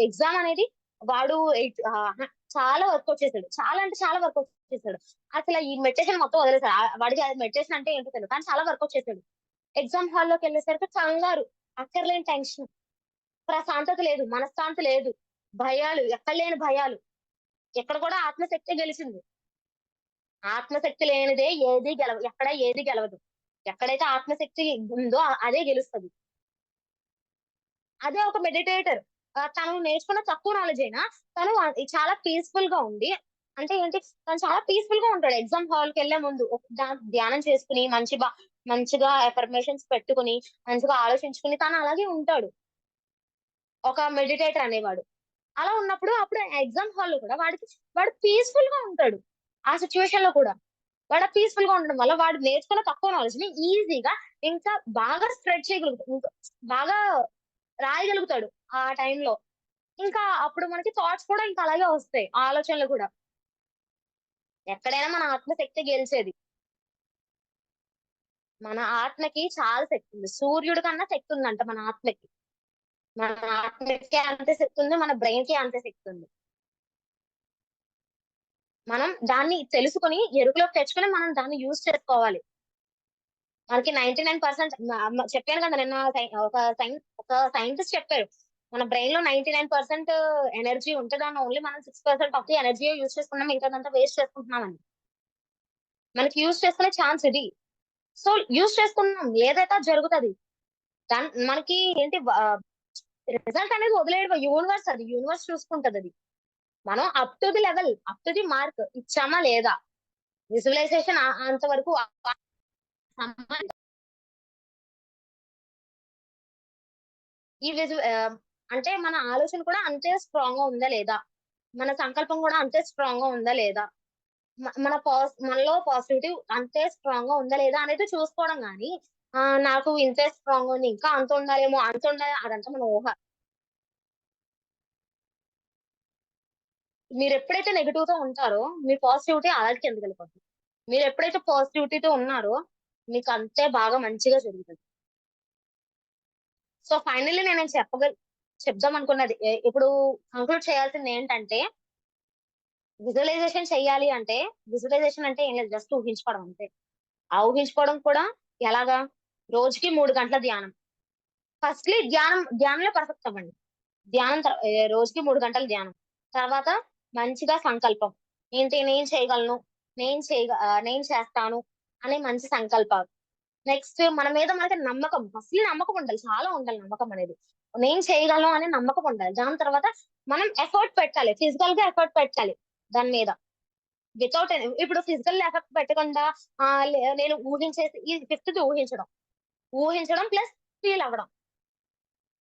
ఎగ్జామ్ అనేది వాడు చాలా వర్క్ వచ్చేసాడు. చాలా అంటే చాలా వర్క్ వచ్చేసాడు. అసల ఈ మెడిటేషన్ మొత్తం వదిలేసాడు. వాడికి అది మెడిటేషన్ అంటే ఏంటో తెలీదు. కానీ చాలా వర్క్ వచ్చేసాడు. ఎగ్జామ్ హాల్‌లోకెళ్ళేసరికి కంగారు, అక్కర్లేని టెన్షన్, ప్రశాంతత లేదు, మనశ్శాంతి లేదు. భయాలు, ఎక్కడ లేని భయాలు. ఇక్కడ కూడా ఆత్మశక్తే గెలిచింది. ఆత్మశక్తి లేనిదే ఎక్కడ ఏది గెలవదు. ఎక్కడైతే ఆత్మశక్తి ఉందో అదే గెలుస్తది. అదే ఒక మెడిటేటర్. తను నేర్చుకున్న తక్కువ నాలెడ్జ్ అయినా తను చాలా పీస్‌ఫుల్‌గా ఉండి అంటే ఏంటి తను చాలా పీస్‌ఫుల్‌గా ఉంటాడు. ఎగ్జామ్ హాల్‌కెళ్ళే ముందు ధ్యానం చేసుకొని మంచిగా అఫర్మేషన్స్ పెట్టుకొని, మంచిగా ఆలోచించుకొని తను అలాగే ఉంటాడు. ఒక మెడిటేటర్ అనేవాడు. అలా ఉన్నప్పుడు అప్పుడు ఎగ్జామ్ హాల్‌లో కూడా వాడు పీస్‌ఫుల్‌గా ఉంటాడు. ఆ సిట్యుయేషన్‌లో కూడా. వాడు పీస్‌ఫుల్‌గా ఉండడం వల్ల వాడు నేర్చుకున్న తక్కువ నాలెడ్జ్‌ని ఈజీగా ఇంకా బాగా స్ప్రెడ్ చేయగలుగుతాడు. ఇంకా బాగా రాయగలుగుతాడు ఆ టైంలో. ఇంకా అప్పుడు మనకి థాట్స్ కూడా ఇంకా అలాగే వస్తాయి. ఆలోచనలు కూడా. ఎక్కడైనా మన ఆత్మశక్తి గెలిచేది. మన ఆత్మకి చాలా శక్తి ఉంది. సూర్యుడి కన్నా శక్తి ఉందంట మన ఆత్మకి. మన ఆత్మకి అంతే శక్తి ఉంది. మన బ్రెయిన్‌కి అంతే శక్తి ఉంది. మనం దాన్ని తెలుసుకొని ఎరుకులోకి తెచ్చుకొని మనం దాన్ని యూజ్ చేసుకోవాలి. మనకి 99% చెప్పాను కదా! నిన్న ఒక సైంటిస్ట్ చెప్పారు. మన బ్రెయిన్‌లో 99% ఎనర్జీ ఉంటే దాన్ని ఓన్లీ మనం 6% ఆఫ్ ది ఎనర్జీయే యూజ్ చేసుకున్నాం. మిగతాదంతా వేస్ట్ చేసుకుంటున్నామని. మనకి యూజ్ చేసుకునే ఛాన్స్ ఇది. సో, యూజ్ చేసుకున్నాం. ఏదైతే అది జరుగుతది. మనకి ఏంటి రిజల్ట్ అనేది వదిలేయడం యూనివర్స్ అది. యూనివర్స్ చూసుకుంటదది. మనం up to the level, up to the mark ఇచ్చామా లేదా? విజువలైజేషన్ అంతవరకు ఈ అంటే మన ఆలోచన కూడా అంతే స్ట్రాంగ్‌గా ఉందా లేదా? మన సంకల్పం కూడా అంతే స్ట్రాంగ్‌గా ఉందా లేదా? మనలో పాజిటివిటీ అంతే స్ట్రాంగ్‌గా ఉందా లేదా అనేది చూసుకోవడం గాని, నాకు ఇంతే స్ట్రాంగ్‌గా ఉంది. ఇంకా అంత ఉండాలేమో, అంత ఉండాలి అదంతా మన ఊహ. మీరెప్పుడైతే నెగెటివ్‌తో ఉంటారో, మీ పాజిటివిటీ అలాగే కిందకెళ్ళిపోద్ది. మీరెప్పుడైతే పాజిటివిటీతో ఉన్నారో, మీకు అంతే బాగా మంచిగా జరుగుతది. సో, ఫైనల్లీ నేనేం చెప్దాం అనుకున్నది ఇప్పుడు కంక్లూడ్ చేయాల్సిందేంటంటే, విజువలైజేషన్ చెయ్యాలి అంటే, విజువలైజేషన్ అంటే ఏం లేదు జస్ట్ ఊహించుకోవడం అంతే. ఆ ఊహించుకోవడం కూడా ఎలాగా? రోజుకి 3 గంటల ధ్యానం. ఫస్ట్‌లీ ధ్యానంలో పర్ఫెక్ట్ అవ్వండి. రోజుకి 3 గంటలు ధ్యానం. తర్వాత మంచిగా సంకల్పం. ఏంటి నేను చేయగలను, నేను చేస్తాను అనే మంచి సంకల్పాలు. నెక్స్ట్ మన మీద మనకి నమ్మకం. ఫస్ట్‌లీ నమ్మకం ఉండాలి. చాలా ఉండాలి నమ్మకం అనేది. నేను చేయగలను అనే నమ్మకం ఉండాలి. దాని తర్వాత మనం ఎఫర్ట్ పెట్టాలి. ఫిజికల్‌గా ఎఫర్ట్ పెట్టాలి దాని మీద. ఇప్పుడు ఫిజికల్ ఎఫెక్ట్ పెట్టకుండా నేను ఊహించేసి ఈ ఫిఫ్త్‌ది ఊహించడం. ఊహించడం ప్లస్ ఫీల్ అవ్వడం.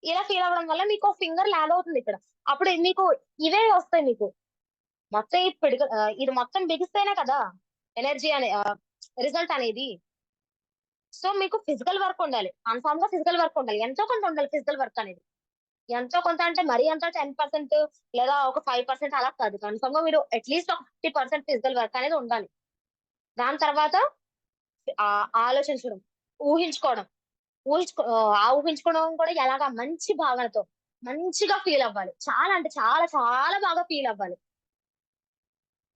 ఇలా ఫీల్ అవ్వడం వల్ల మీకో ఫింగర్ ల్యాగ్ అవుతుందిక్కడ. అప్పుడు మీకు ఇవే వస్తాయి మీకు. మొత్తం ఇది మొత్తం బిగిస్తేనే కదా! ఎనర్జీ రిజల్ట్ అనేది. సో, మీకు ఫిజికల్ వర్క్ ఉండాలి. కన్ఫర్మ్‌గా ఫిజికల్ వర్క్ ఉండాలి. ఎంతో కొంత ఉండాలి ఫిజికల్ వర్క్ అనేది. ఎంతో కొంత అంటే మరీ అంత 10% లేదా ఒక 5% అలా కాదు. కన్ఫర్మ్‌గా మీరు అట్‌లీస్ట్ ఒక 50% ఫిజికల్ వర్క్ అనేది ఉండాలి. దాని తర్వాత ఆలోచించడం, ఊహించుకోవడం. ఆ ఊహించుకోవడం కూడా ఎలాగా మంచి భావనతో, మంచిగా ఫీల్ అవ్వాలి. చాలా అంటే చాలా చాలా బాగా ఫీల్ అవ్వాలి.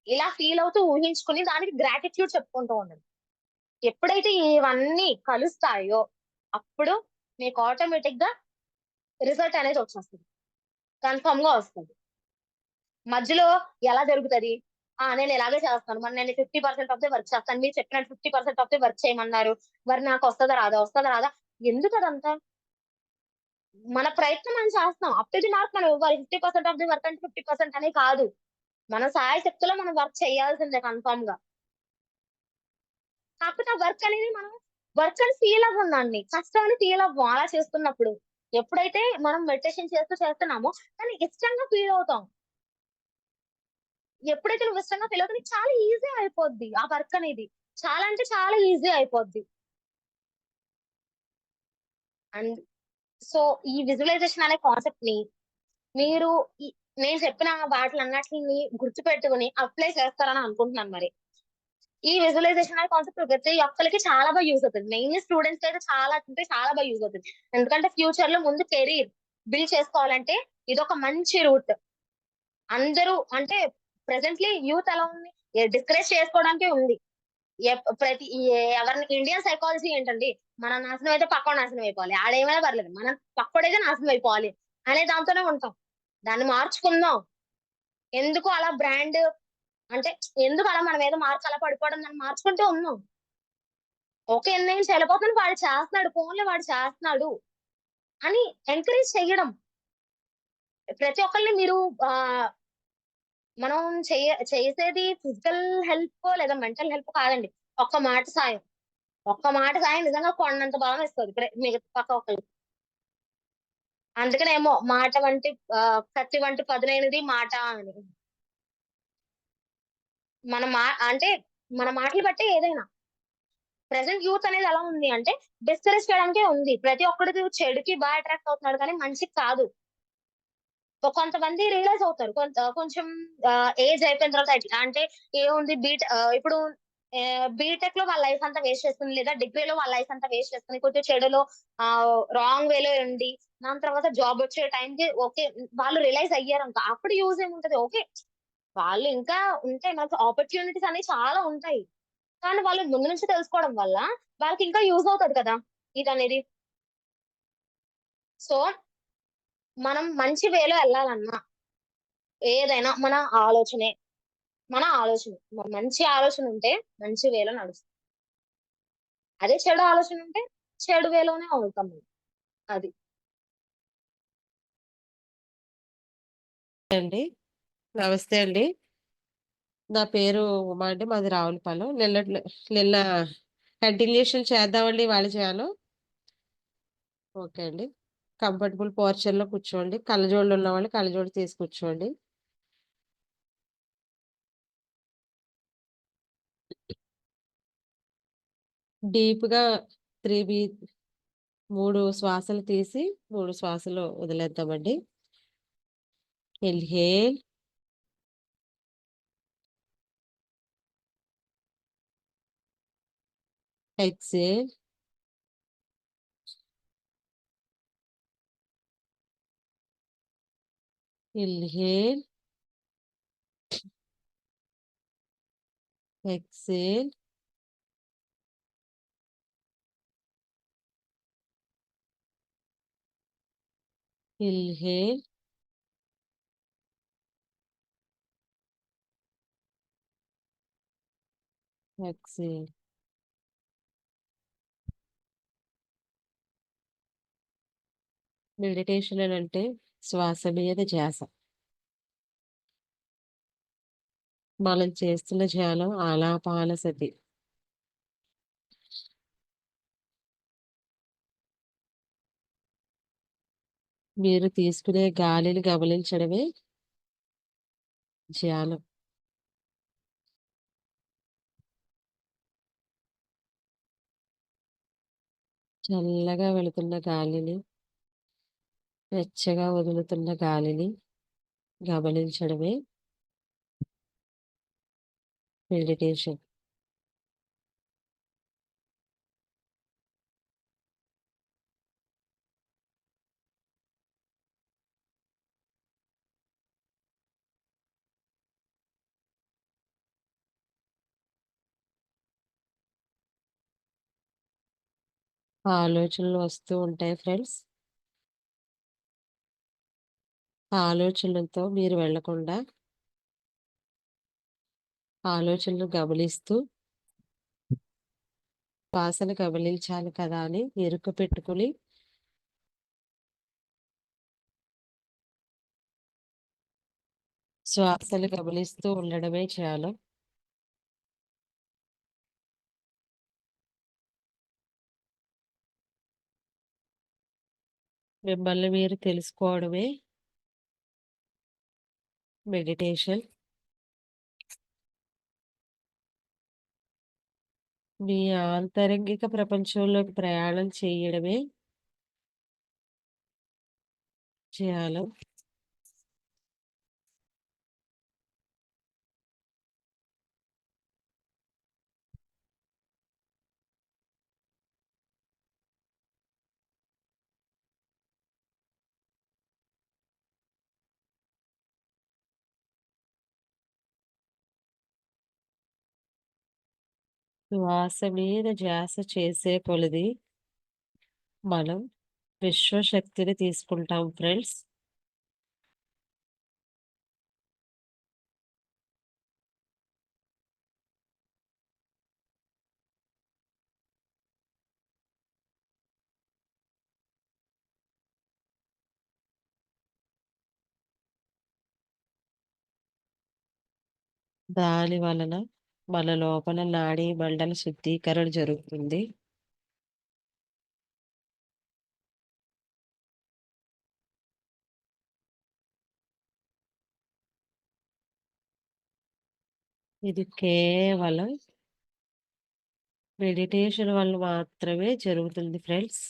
ఇలా ఫీల్ అవుతూ ఊహించుకొని దానికి గ్రాటిట్యూడ్ చెప్పుకుంటూ ఉండండి. ఎప్పుడైతే ఇవన్నీ కలుస్తాయో అప్పుడు మీకు ఆటోమేటిక్‌గా రిజల్ట్ అనేది వచ్చేస్తది. కన్ఫర్మ్‌గా వస్తది. మధ్యలో ఎలా జరుగుతది? నేను ఇలాగే చేస్తాను. మరి నేను 50% ఆఫ్ ది వర్క్ చేస్తాను. మీరు చెప్పినట్టు 50% ఆఫ్ ది వర్క్ చేయమన్నారు. మరి నాకు వస్తదా రాదా? వస్తదా రాదా? ఎందుకదంతా? మన ప్రయత్నం మనం చేస్తున్నాం. అప్ టు ది మార్క్ మనం ఇవ్వాలి. 50% ఆఫ్ ది వర్క్ అంటే 50% అనే కాదు. మన శాయశక్తులో మనం వర్క్ చేయాల్సిందే కన్ఫర్మ్‌గా. కాకపోతే ఆ వర్క్ అనేది మనం వర్క్ అని ఫీల్ అవ్వం దాన్ని. కష్టం అని ఫీల్ అవ్వం అలా చేస్తున్నప్పుడు. ఎప్పుడైతే మనం మెడిటేషన్ చేస్తున్నామో దాన్ని ఇష్టంగా ఫీల్ అవుతాం. ఎప్పుడైతే నువ్వు ఇష్టంగా ఫీల్ అవుతావో నీకు చాలా ఈజీ అయిపోద్ది ఆ వర్క్ అనేది. చాలా అంటే చాలా ఈజీ అయిపోద్ది. అండ్ సో, ఈ విజువలైజేషన్ అనే కాన్సెప్ట్‌ని మీరు ఈ నేను చెప్పిన వాటిలన్నిటిని గుర్తుపెట్టుకొని అప్లై చేస్తారని అనుకుంటున్నాను మరి. ఈ విజువలైజేషన్ అనే కాన్సెప్ట్ ప్రతి ఒక్కళ్ళకి చాలా బాగా యూజ్ అవుతది. మెయిన్‌లీ స్టూడెంట్స్‌కి అయితే చాలా అంటే చాలా బాగా యూజ్ అవుతది. ఎందుకంటే ఫ్యూచర్‌లో ముందు కెరీర్ బిల్డ్ చేసుకోవాలంటే ఇదొక మంచి రూట్. అందరూ అంటే ప్రెజెంట్‌లీ యూత్ ఎలా ఉంది? డిస్కరేజ్ చేసుకోవడానికే ఉంది. ఎప్ ప్రతి ఎవరిని ఇండియన్ సైకాలజీ ఏంటండి? మనం నాశనం అయితే పక్కోడు నాశనం అయిపోవాలి. ఆడేమైనా పర్లేదు. మనం పక్కోడైతే నాశనం అయిపోవాలి అనే దాంతోనే ఉంటాం. దాన్ని మార్చుకుందాం. ఎందుకు అలా అంటే ఎందుకు అలా మన మీద మార్క్స్ అలా పడిపోవడం దాన్ని మార్చుకుంటూ ఉన్నాం. ఓకే. నేను చేయలేకపోతున్నాను వాడు చేస్తున్నాడు. పోన్లే వాడు చేస్తున్నాడు అని ఎంకరేజ్ చెయ్యడం. ప్రతి ఒక్కళ్ళని మీరు ఆహ్, మనం చేసేది ఫిజికల్ హెల్పో లేదా మెంటల్ హెల్ప్ కాదండి. ఒక్క మాట సాయం. ఒక్క మాట సాయం నిజంగా కొండంత బలమిస్తది. మిగతా పక్క ఒక్కళ్ళకి. అందుకనేమో కత్తి వంటి పదునైనది మాట అని. మన మా అంటే మన మాటలు బట్టే ఏదైనా. ప్రెజెంట్ యూత్ అనేది ఎలా ఉంది అంటే డిస్కరేజ్ చేయడానికే ఉంది. ప్రతి ఒక్కడికి చెడుకి అట్రాక్ట్ అవుతున్నాడు కానీ మంచికి కాదు. కొంతమంది రియలైజ్ అవుతారు. కొంచెం ఏజ్ అయిపోయిన తర్వాత అంటే ఏముంది ఇప్పుడు బీటెక్‌లో వాళ్ళ లైఫ్ అంతా వేస్ట్ చేసుకొని లేదా డిగ్రీలో వాళ్ళ లైఫ్ అంతా వేస్ట్ చేసుకొని కొంచెం చెడులో రాంగ్ వేలో ఉండి దాని తర్వాత జాబ్ వచ్చే టైంకి ఓకే. వాళ్ళు రియలైజ్ అయ్యారనుకో అప్పుడు యూజ్ ఏముంటది. ఓకే. వాళ్ళు ఇంకా ఉంటాయి, మనకు ఆపర్చునిటీస్ అనేవి చాలా ఉంటాయి. కానీ వాళ్ళు ముందు నుంచి తెలుసుకోవడం వల్ల వాళ్ళకి ఇంకా యూజ్ అవుతది కదా ఇదనేది. సో మనం మంచి వేలో వెళ్ళాలన్నా ఏదైనా ఆలోచనే మన ఆలోచన. మంచి ఆలోచన ఉంటే మంచి వేలో నడుస్తుంది. అదే చెడు ఆలోచన ఉంటే చెడు వేలోనే అవుతాం మనం. అది. అండి. నమస్తే అండి. నా పేరు ఉమా అండి. మాది రావులపాలెం. నిన్న కంటిన్యూషన్ చేద్దామండి ఇవాళ చేయాలో? ఓకే అండి. కంఫర్టబుల్ పోర్షన్‌లో కూర్చోండి. కళ్ళజోళ్ళు ఉన్నవాళ్ళు కళ్ళజోడు తీసి కూర్చోండి. డీప్‌గా 3 బీ 3 శ్వాసలు తీసి 3 శ్వాసలు వదిలేద్దామండి. Inhale, exhale, inhale, exhale, inhale, exhale. Meditation అనంటే శ్వాస మీద ధ్యాస. మనం చేస్తున్న ధ్యానం ఆలాపాలసతి. మీరు తీసుకునే గాలిని గమనించడమే ధ్యానం. చల్లగా వెళుతున్న గాలిని, వెచ్చగా వదులుతున్న గాలిని గమనించడమే మెడిటేషన్. ఆలోచనలు వస్తూ ఉంటాయి ఫ్రెండ్స్. ఆ ఆలోచనలతో మీరు వెళ్ళకుండా ఆలోచనలు గమనిస్తూ శ్వాసను గమనించాలి కదా అని ఇరుక పెట్టుకుని శ్వాసను గమనిస్తూ ఉండడమే చాలు. మిమ్మల్ని మీరు తెలుసుకోవడమే మెడిటేషన్. మీ ఆంతరంగిక ప్రపంచంలోకి ప్రయాణం చేయడమే ధ్యానం. శ్వాస మీద ధ్యాస చేసే కొలది మనం విశ్వశక్తిని తీసుకుంటాం ఫ్రెండ్స్. దాని వలన మన లోపల నాడీ మండల శుద్ధీకరణ జరుగుతుంది. ఇది కేవలం మెడిటేషన్ వల్ల మాత్రమే జరుగుతుంది ఫ్రెండ్స్.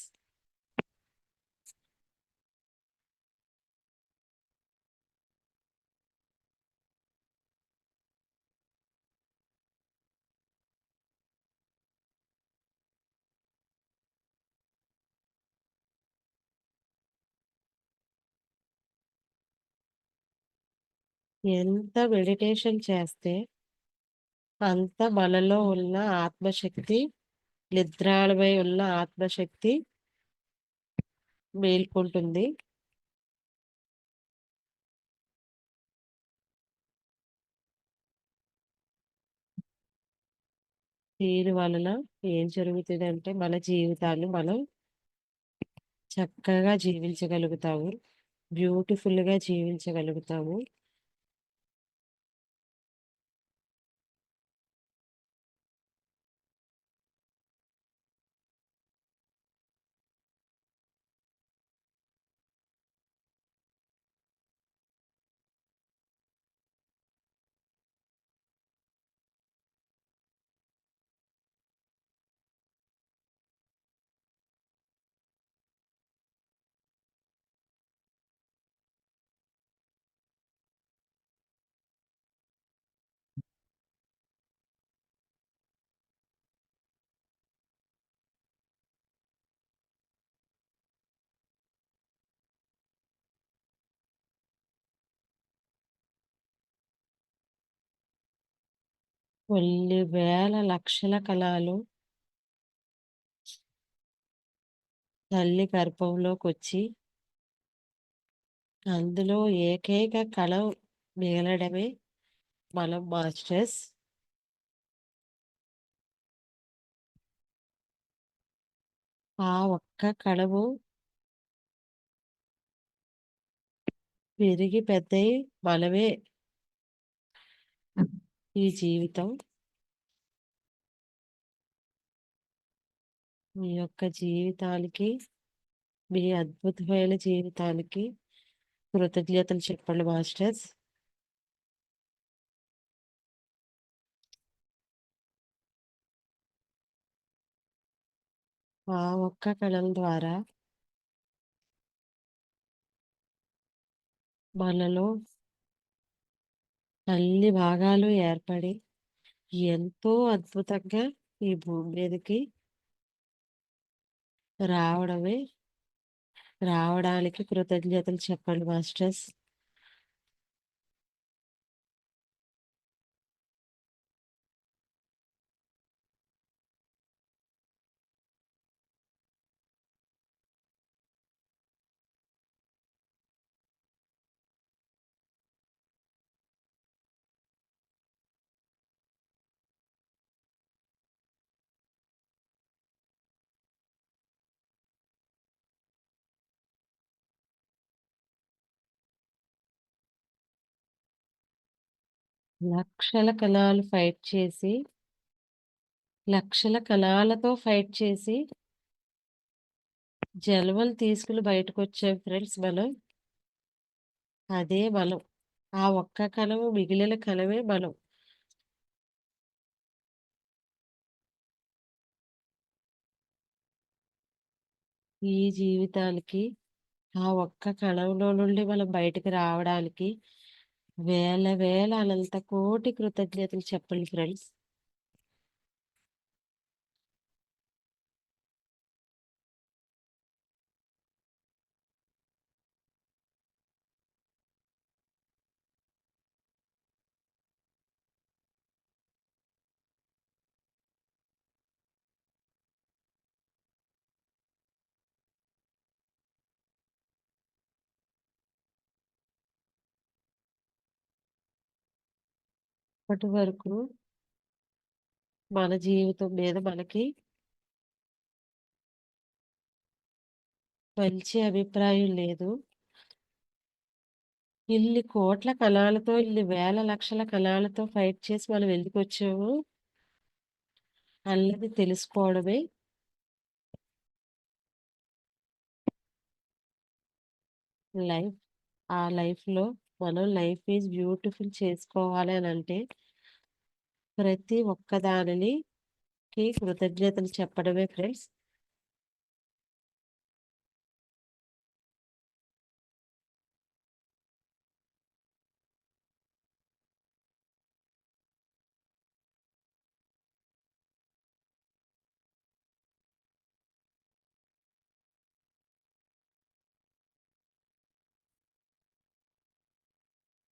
ఎంత మెడిటేషన్ చేస్తే అంత మనలో ఉన్న ఆత్మశక్తి, నిద్రాణమై ఉన్న ఆత్మశక్తి మేల్కొంటుంది. దీని వలన ఏం జరుగుతుందంటే మన జీవితాలు మనం చక్కగా జీవించగలుగుతాము. బ్యూటిఫుల్‌గా జీవించగలుగుతాము. కొన్ని వేల లక్షల కణాలు తల్లి గర్భంలోకొచ్చి అందులో ఏకైక కణం మిగలడమే మనం మాస్టర్స్. ఆ ఒక్క కణము పెరిగి పెద్దయి మనమే. ఈ జీవితం మీ యొక్క జీవితానికి, మీ అద్భుతమైన జీవితానికి కృతజ్ఞతలు చెప్పండి మాస్టర్స్. ఆ ఒక్క కణం ద్వారా మనలో అన్ని భాగాలు ఏర్పడి ఎంతో అద్భుతంగా ఈ భూమి మీదకి రావడమే రావడానికి కృతజ్ఞతలు చెప్పండి మాస్టర్స్. లక్షల కణాలు ఫైట్ చేసి, లక్షల కణాలతో ఫైట్ చేసి జన్మలు తీసుకుని బయటకొచ్చాం ఫ్రెండ్స్ మనం. అదే మనం. ఆ ఒక్క కణము మిగిలిన కణమే మనం. ఈ జీవితానికి ఆ ఒక్క కణంలో నుండి మనం బయటకు రావడానికి వేల వేల అనంత కోటి కృతజ్ఞతలు చెప్పండి ఫ్రెండ్స్. ఇప్పటి వరకు మన జీవితం మీద మనకి మంచి అభిప్రాయం లేదు. ఇన్ని కోట్ల కణాలతో, ఇన్ని వేల లక్షల కణాలతో ఫైట్ చేసి మనం ఎందుకొచ్చాము అన్నది తెలుసుకోవడమే లైఫ్. ఆ లైఫ్‌లో మనం లైఫ్ ఈజ్ బ్యూటిఫుల్ చేసుకోవాలి అనంటే ప్రతి ఒక్కదానిని కృతజ్ఞతలు చెప్పడమే ఫ్రెండ్స్.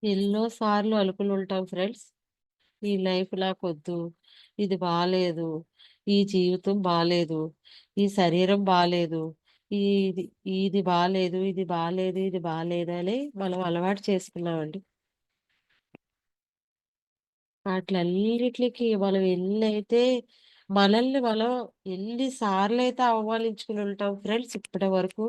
ఎన్నో సార్లు అనుకుని ఉంటాం ఫ్రెండ్స్. ఈ లైఫ్ నాకొద్దు. ఇది బాలేదు. ఈ జీవితం బాలేదు. ఈ శరీరం బాలేదు. ఇది ఇది బాలేదు. ఇది బాలేదు. ఇది బాలేదు అని మనం అలవాటు చేసుకున్నామండి. ఆటిలన్నిట్లికి మనం ఎన్నైతే మనల్ని మనం ఎన్ని సార్లయితే అవమానించుకుని ఉంటాం ఫ్రెండ్స్ ఇప్పటి వరకు.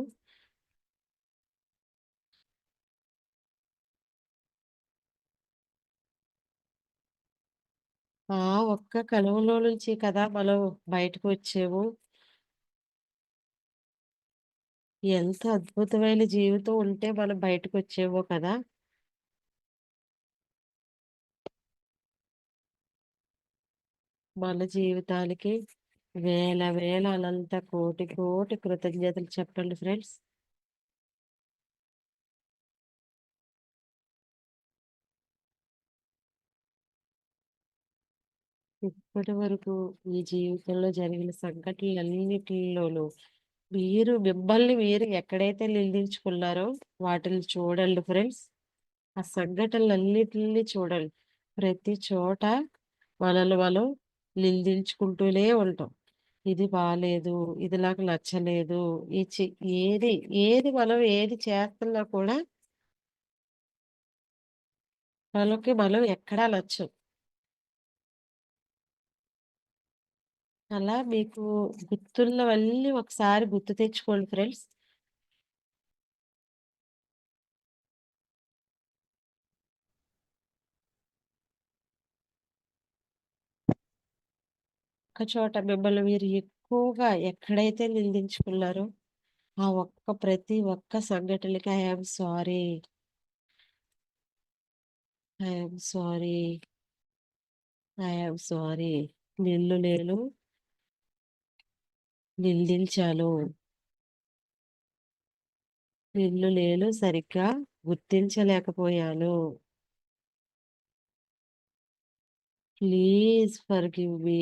ఆ ఒక్క కణంలో నుంచి కదా మనం బయటకొచ్చాము. ఎంత అద్భుతమైన జీవితం ఉంటే మనం బయటకొచ్చామో కదా! మన జీవితానికి వేల వేల అనంత కోటి కోటి కృతజ్ఞతలు చెప్పండి ఫ్రెండ్స్. ఇప్పటి వరకు మీ జీవితంలో జరిగిన సంఘటనలన్నిటిలోనూ మిమ్మల్ని మీరు ఎక్కడైతే నిందించుకున్నారో వాటిని చూడండి ఫ్రెండ్స్. ఆ సంఘటనలన్నిటిని చూడండి. ప్రతి చోట మనల్ని మనం నిందించుకుంటూనే ఉంటాం. ఇది బాలేదు. ఇది నాకు నచ్చలేదు. ఈ చి ఏది ఏది మనం ఏది చేస్తున్నా కూడా మనకి మనం ఎక్కడా నచ్చం. అలా మీకు గుర్తున్నవన్నీ ఒకసారి గుర్తు తెచ్చుకోండి ఫ్రెండ్స్. ఒక చోట మిమ్మల్ని మీరు ఎక్కువగా ఎక్కడైతే నిందించుకున్నారో, ఆ ప్రతి ఒక్క సంఘటనకి I am sorry. I am sorry. I am sorry. నిన్ను నేను నిందించాను. నిన్ను నేను సరిగ్గా గుర్తించలేకపోయాను. Please forgive me.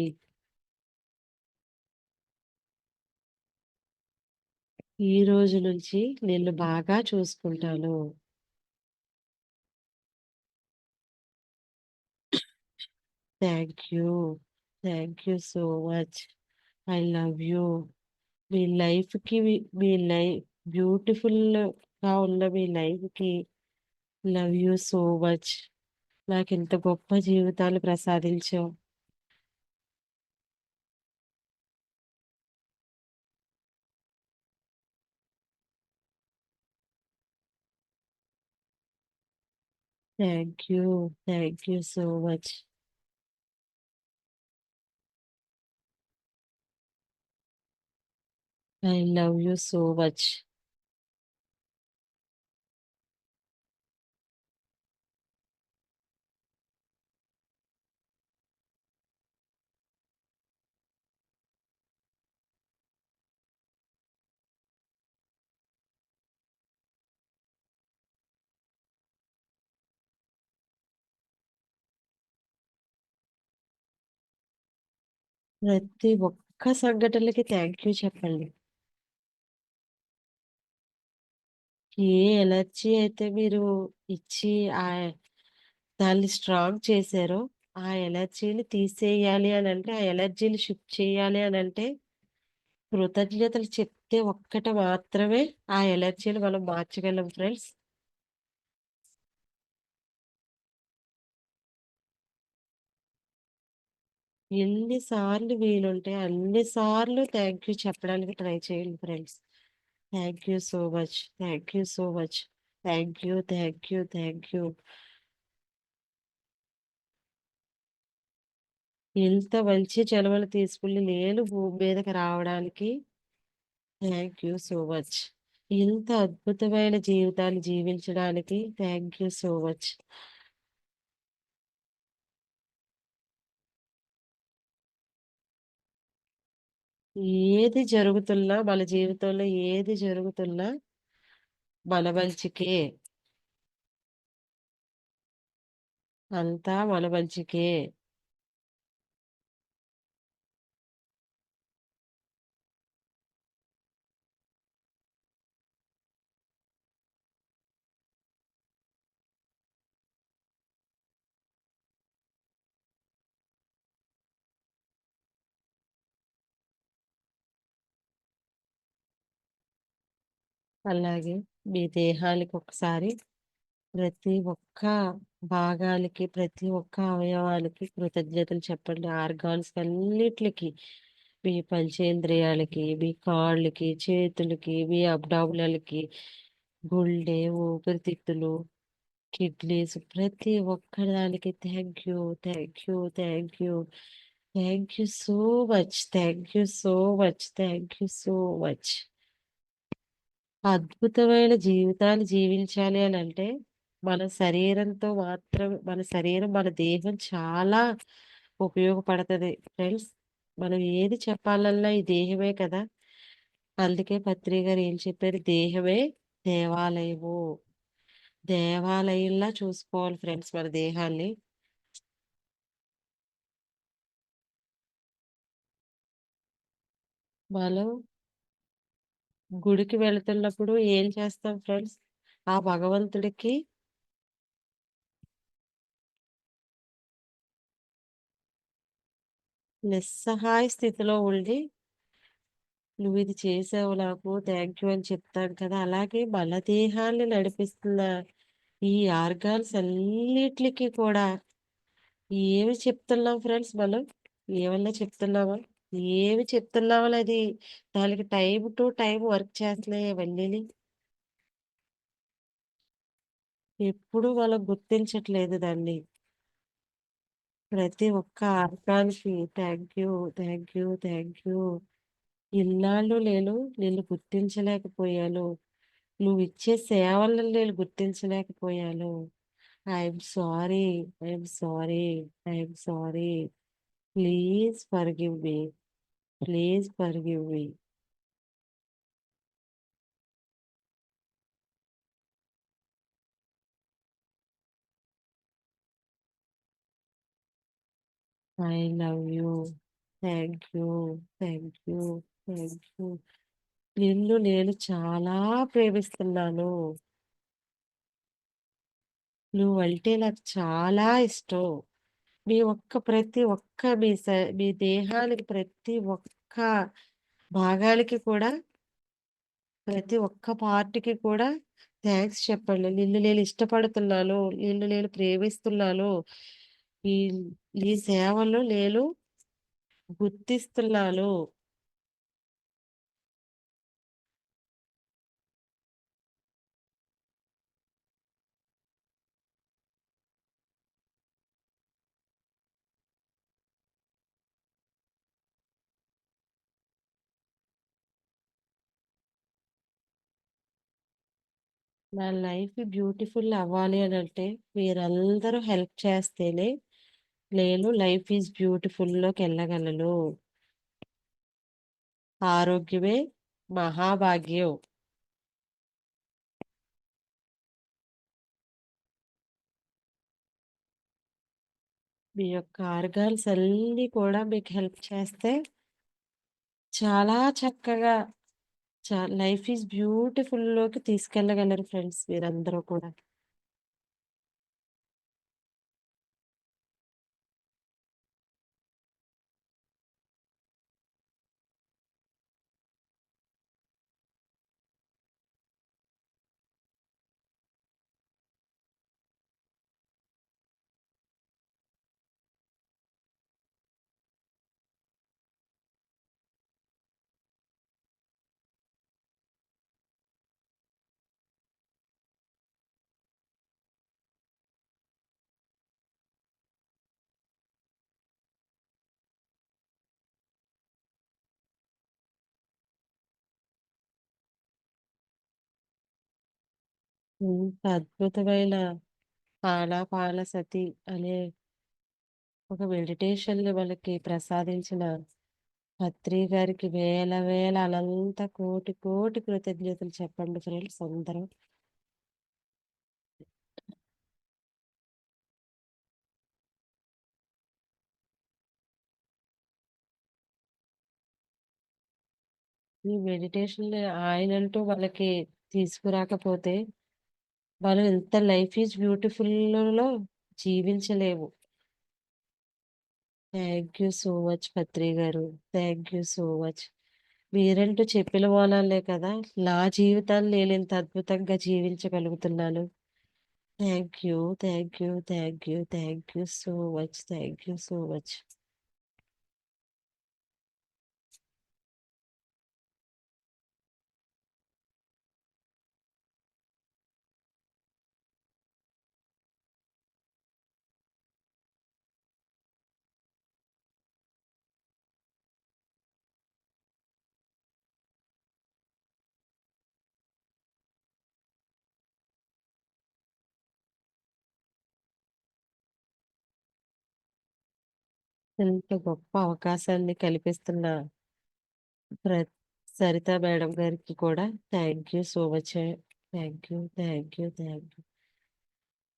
ఈ రోజు నుంచి నిన్ను బాగా చూసుకుంటాను. Thank you. Thank you so much. I love you. మీ లైఫ్‌కి మీ బ్యూటిఫుల్‌గా ఉన్న మీ లైఫ్‌కి లవ్ యూ సో మచ్. నాకింత గొప్ప జీవితాన్ని ప్రసాదించావు. Thank you. Thank you so much. I love you so much. ప్రతి ఒక్క సంఘటనలకి థాంక్ యూ చెప్పండి. ఏ ఎనర్జీ అయితే మీరు ఇచ్చి దాన్ని స్ట్రాంగ్ చేశారో, ఆ ఎనర్జీని తీసేయాలి అనంటే, ఆ ఎనర్జీని షిఫ్ట్ చేయాలి అనంటే, కృతజ్ఞతలు చెప్తే ఒక్కటి మాత్రమే ఆ ఎనర్జీని మనం మార్చగలం ఫ్రెండ్స్. ఎన్ని సార్లు వీలుంటే అన్ని సార్లు థాంక్ యూ చెప్పడానికి ట్రై చేయండి friends. Thank you so much. Thank you so much. Thank you. Thank you. Thank you. ఇంత మంచి జన్మలు తీసుకుని నేను భూమి మీదకి రావడానికి థాంక్ యూ సో మచ్. ఇంత అద్భుతమైన జీవితాన్ని జీవించడానికి థాంక్ యూ సో మచ్. ఏది జరుగుతున్నా మన జీవితంలో ఏది జరుగుతున్నా మన మంచికే. అంతా మన మంచికే. అలాగే మీ దేహానికి ఒకసారి ప్రతి ఒక్క భాగాలకి, ప్రతి ఒక్క అవయవాలకి కృతజ్ఞతలు చెప్పండి. ఆర్గాన్స్ అన్నిట్లికి, మీ పంచేంద్రియాలకి, మీ కాళ్ళకి, చేతులకి, మీ అబ్డామినల్‌కి, గుండె, ఊపిరితిత్తులు, కిడ్నీస్ ప్రతి ఒక్కదానికి thank you, thank you, thank you. Thank you so much. Thank you so much. Thank you so much. అద్భుతమైన జీవితాలు జీవించాలి అనంటే, మన శరీరంతో మాత్రం మన శరీరం, మన దేహం చాలా ఉపయోగపడతది ఫ్రెండ్స్. మనం ఏది చెప్పాలన్నా ఈ దేహమే కదా! అందుకే పత్రి గారు ఏం చెప్పారు? దేహమే దేవాలయము. దేవాలయంలా చూసుకోవాలి ఫ్రెండ్స్ మన దేహాన్ని. మనం గుడికి వెళ్తున్నప్పుడు ఏం చేస్తాం ఫ్రెండ్స్? ఆ భగవంతుడికి నిస్సహాయ స్థితిలో ఉండి, నువ్విది చేసావు నాకు థ్యాంక్ యూ అని చెప్తాం కదా! అలాగే మన దేహాన్ని నడిపిస్తున్న ఈ ఆర్గాన్స్ అన్నిట్లికి కూడా ఏమి చెప్తున్నాం ఫ్రెండ్స్ మనం? ఏమన్నా చెప్తున్నామా? ఏమి చెప్తున్నామో అది దానికి టైమ్ టు టైమ్ వర్క్ చేస్తున్నాయి ఇవన్నీని. ఎప్పుడు మనం గుర్తించట్లేదు దాన్ని. ప్రతి ఒక్క ఆర్గాన్‌కి thank you, thank you, thank you. ఇన్నాళ్ళు నేను నిన్ను గుర్తించలేకపోయాను. నువ్విచ్చే సేవలను నేను గుర్తించలేకపోయాను. I am sorry, I am sorry, I am sorry. Please forgive me. Please forgive me. I love you. Thank you, thank you, thank you. నిన్ను నేను చాలా ప్రేమిస్తున్నాను. నువ్వంటే నాకు చాలా ఇష్టం. ప్రతి ఒక్క మీ దేహానికి ప్రతి ఒక్క భాగానికి కూడా, ప్రతి ఒక్క పార్ట్‌కి కూడా థాంక్స్ చెప్పండి. నిన్ను నేను ఇష్టపడుతున్నాను. నిన్ను నేను ప్రేమిస్తున్నాను. ఈ నీ సేవలు నేను గుర్తిస్తున్నాను. నా లైఫ్ బ్యూటిఫుల్ అవ్వాలి అనంటే మీరందరూ హెల్ప్ చేస్తేనే నేను లైఫ్ ఈజ్ బ్యూటిఫుల్‌లోకెళ్ళగలను. ఆరోగ్యమే మహాభాగ్యం. మీ యొక్క ఆర్గాన్స్ అన్నీ కూడా మీకు హెల్ప్ చేస్తే చాలా చక్కగా లైఫ్ ఈజ్ బ్యూటిఫుల్‌లోకి తీసుకెళ్ళగలరు ఫ్రెండ్స్ మీరందరూ కూడా. ఇంత అద్భుతమైన ఆనాపానసతి అనే ఒక మెడిటేషన్‌ని మనకి ప్రసాదించిన పత్రి గారికి వేల వేల అనంత కోటి కోటి కృతజ్ఞతలు చెప్పండి ఫ్రెండ్స్ అందరూ. ఈ మెడిటేషన్‌ని ఆయనంటూ మనకి తీసుకురాకపోతే మనం ఇంత లైఫ్ ఈజ్ బ్యూటిఫుల్‌లో జీవించలేము. Thank you so much Patri గారు. Thank you so much. మీరంటూ చెప్పిన వాళ్ళే కదా! నా జీవితాన్ని నేనింత అద్భుతంగా జీవించగలుగుతున్నాను. Thank you. Thank you. Thank you. Thank you so much. Thank you so much. ఇంత గొప్ప అవకాశాన్ని కల్పిస్తున్న ప్ర సరిత మేడం గారికి కూడా thank you so much. Thank you. Thank you. Thank you.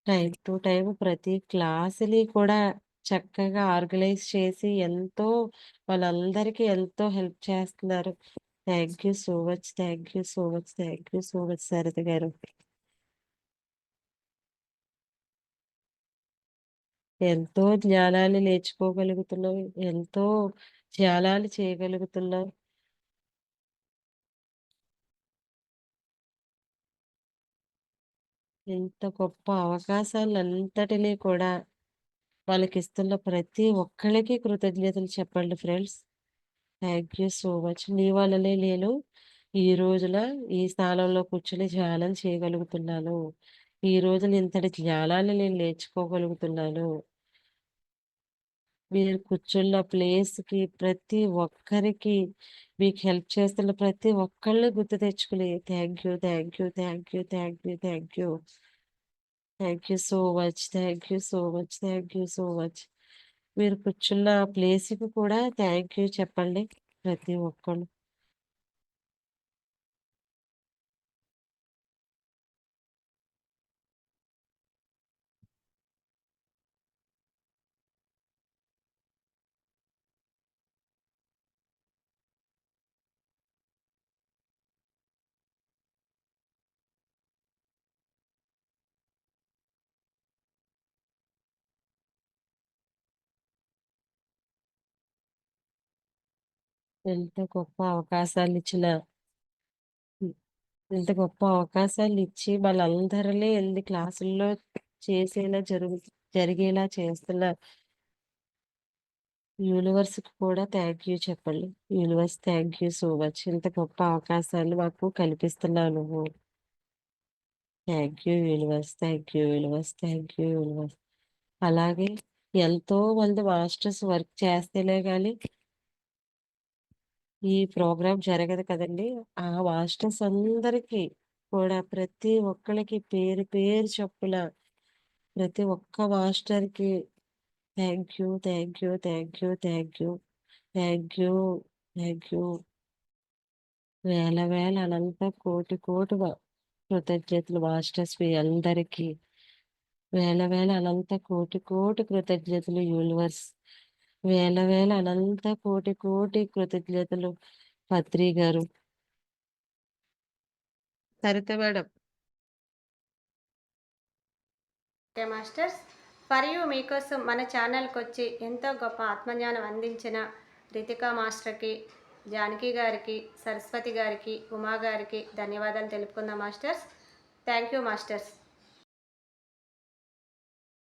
Time to time ప్రతి క్లాస్‌ని కూడా చక్కగా ఆర్గనైజ్ చేసి ఎంతో మనందరికీ ఎంతో హెల్ప్ చేస్తున్నారు. Thank you so much. Thank you so much. Thank you so much Saritha గారు. ఎంతో జ్ఞానాన్ని నేర్చుకోగలుగుతున్నాం. ఎంతో ధ్యానాలు చేయగలుగుతున్నాం. ఇంత గొప్ప అవకాశాలంతటిని కూడా వాళ్ళకిస్తున్న ప్రతి ఒక్కళ్ళకి కృతజ్ఞతలు చెప్పండి friends. Thank you so much. మీ వల్లనే నేను ఈ రోజున ఈ స్థానంలో కూర్చొని ధ్యానం చేయగలుగుతున్నాను. ఈ రోజున ఇంతటి జ్ఞానాన్ని నేను నేర్చుకోగలుగుతున్నాను. మీరు కూర్చున్న ప్లేస్‌కి ప్రతి ఒక్కరికి మీకు హెల్ప్ చేస్తున్న ప్రతి ఒక్కళ్ళని గుర్తు తెచ్చుకుని thank you. Thank you. Thank you. Thank you. Thank you. Thank you so much. Thank you so much. Thank you so much. మీరు కూర్చున్న ప్లేస్‌కి కూడా థ్యాంక్ యూ చెప్పండి ప్రతి ఒక్కళ్ళు. ఎంత గొప్ప అవకాశాలిచ్చిన ఇంత గొప్ప అవకాశాలిచ్చి మనందరిని ఎన్ని క్లాసుల్లో చేసేలా జరిగేలా చేస్తున్న యూనివర్స్‌కి కూడా థ్యాంక్ యూ చెప్పండి. Universe thank you so much. ఇంత గొప్ప అవకాశాన్ని మాకు కల్పిస్తున్నావు నువ్వు. Thank you universe. Thank you universe. Thank you universe. అలాగే ఎంతో మంది మాస్టర్స్ వర్క్ చేస్తేనే గాని ఈ ప్రోగ్రామ్ జరగదు కదండీ! ఆ మాస్టర్స్ అందరికీ కూడా ప్రతి ఒక్కళ్ళకి పేరు పేరు చొప్పున ప్రతి ఒక్క మాస్టర్‌కి thank you. Thank you. Thank you. Thank you. Thank you. Thank you. వేల వేల అనంత కోటి కోటి కృతజ్ఞతలు మాస్టర్స్ మీ అందరికీ. వేల వేల అనంత కోటి కోటి కృతజ్ఞతలు యూనివర్స్. వేల వేల అనంత కోటి కోటి కృతజ్ఞతలు పత్రి గారు. Saritha madam. Okay masters, for you మీకోసం మన ఛానల్కి వచ్చి ఎంతో గొప్ప ఆత్మజ్ఞానం అందించిన రితికా మాస్టర్కి, జానకి గారికి, సరస్వతి గారికి, ఉమా గారికి ధన్యవాదాలు తెలుపుకుందాం మాస్టర్స్. Thank you masters.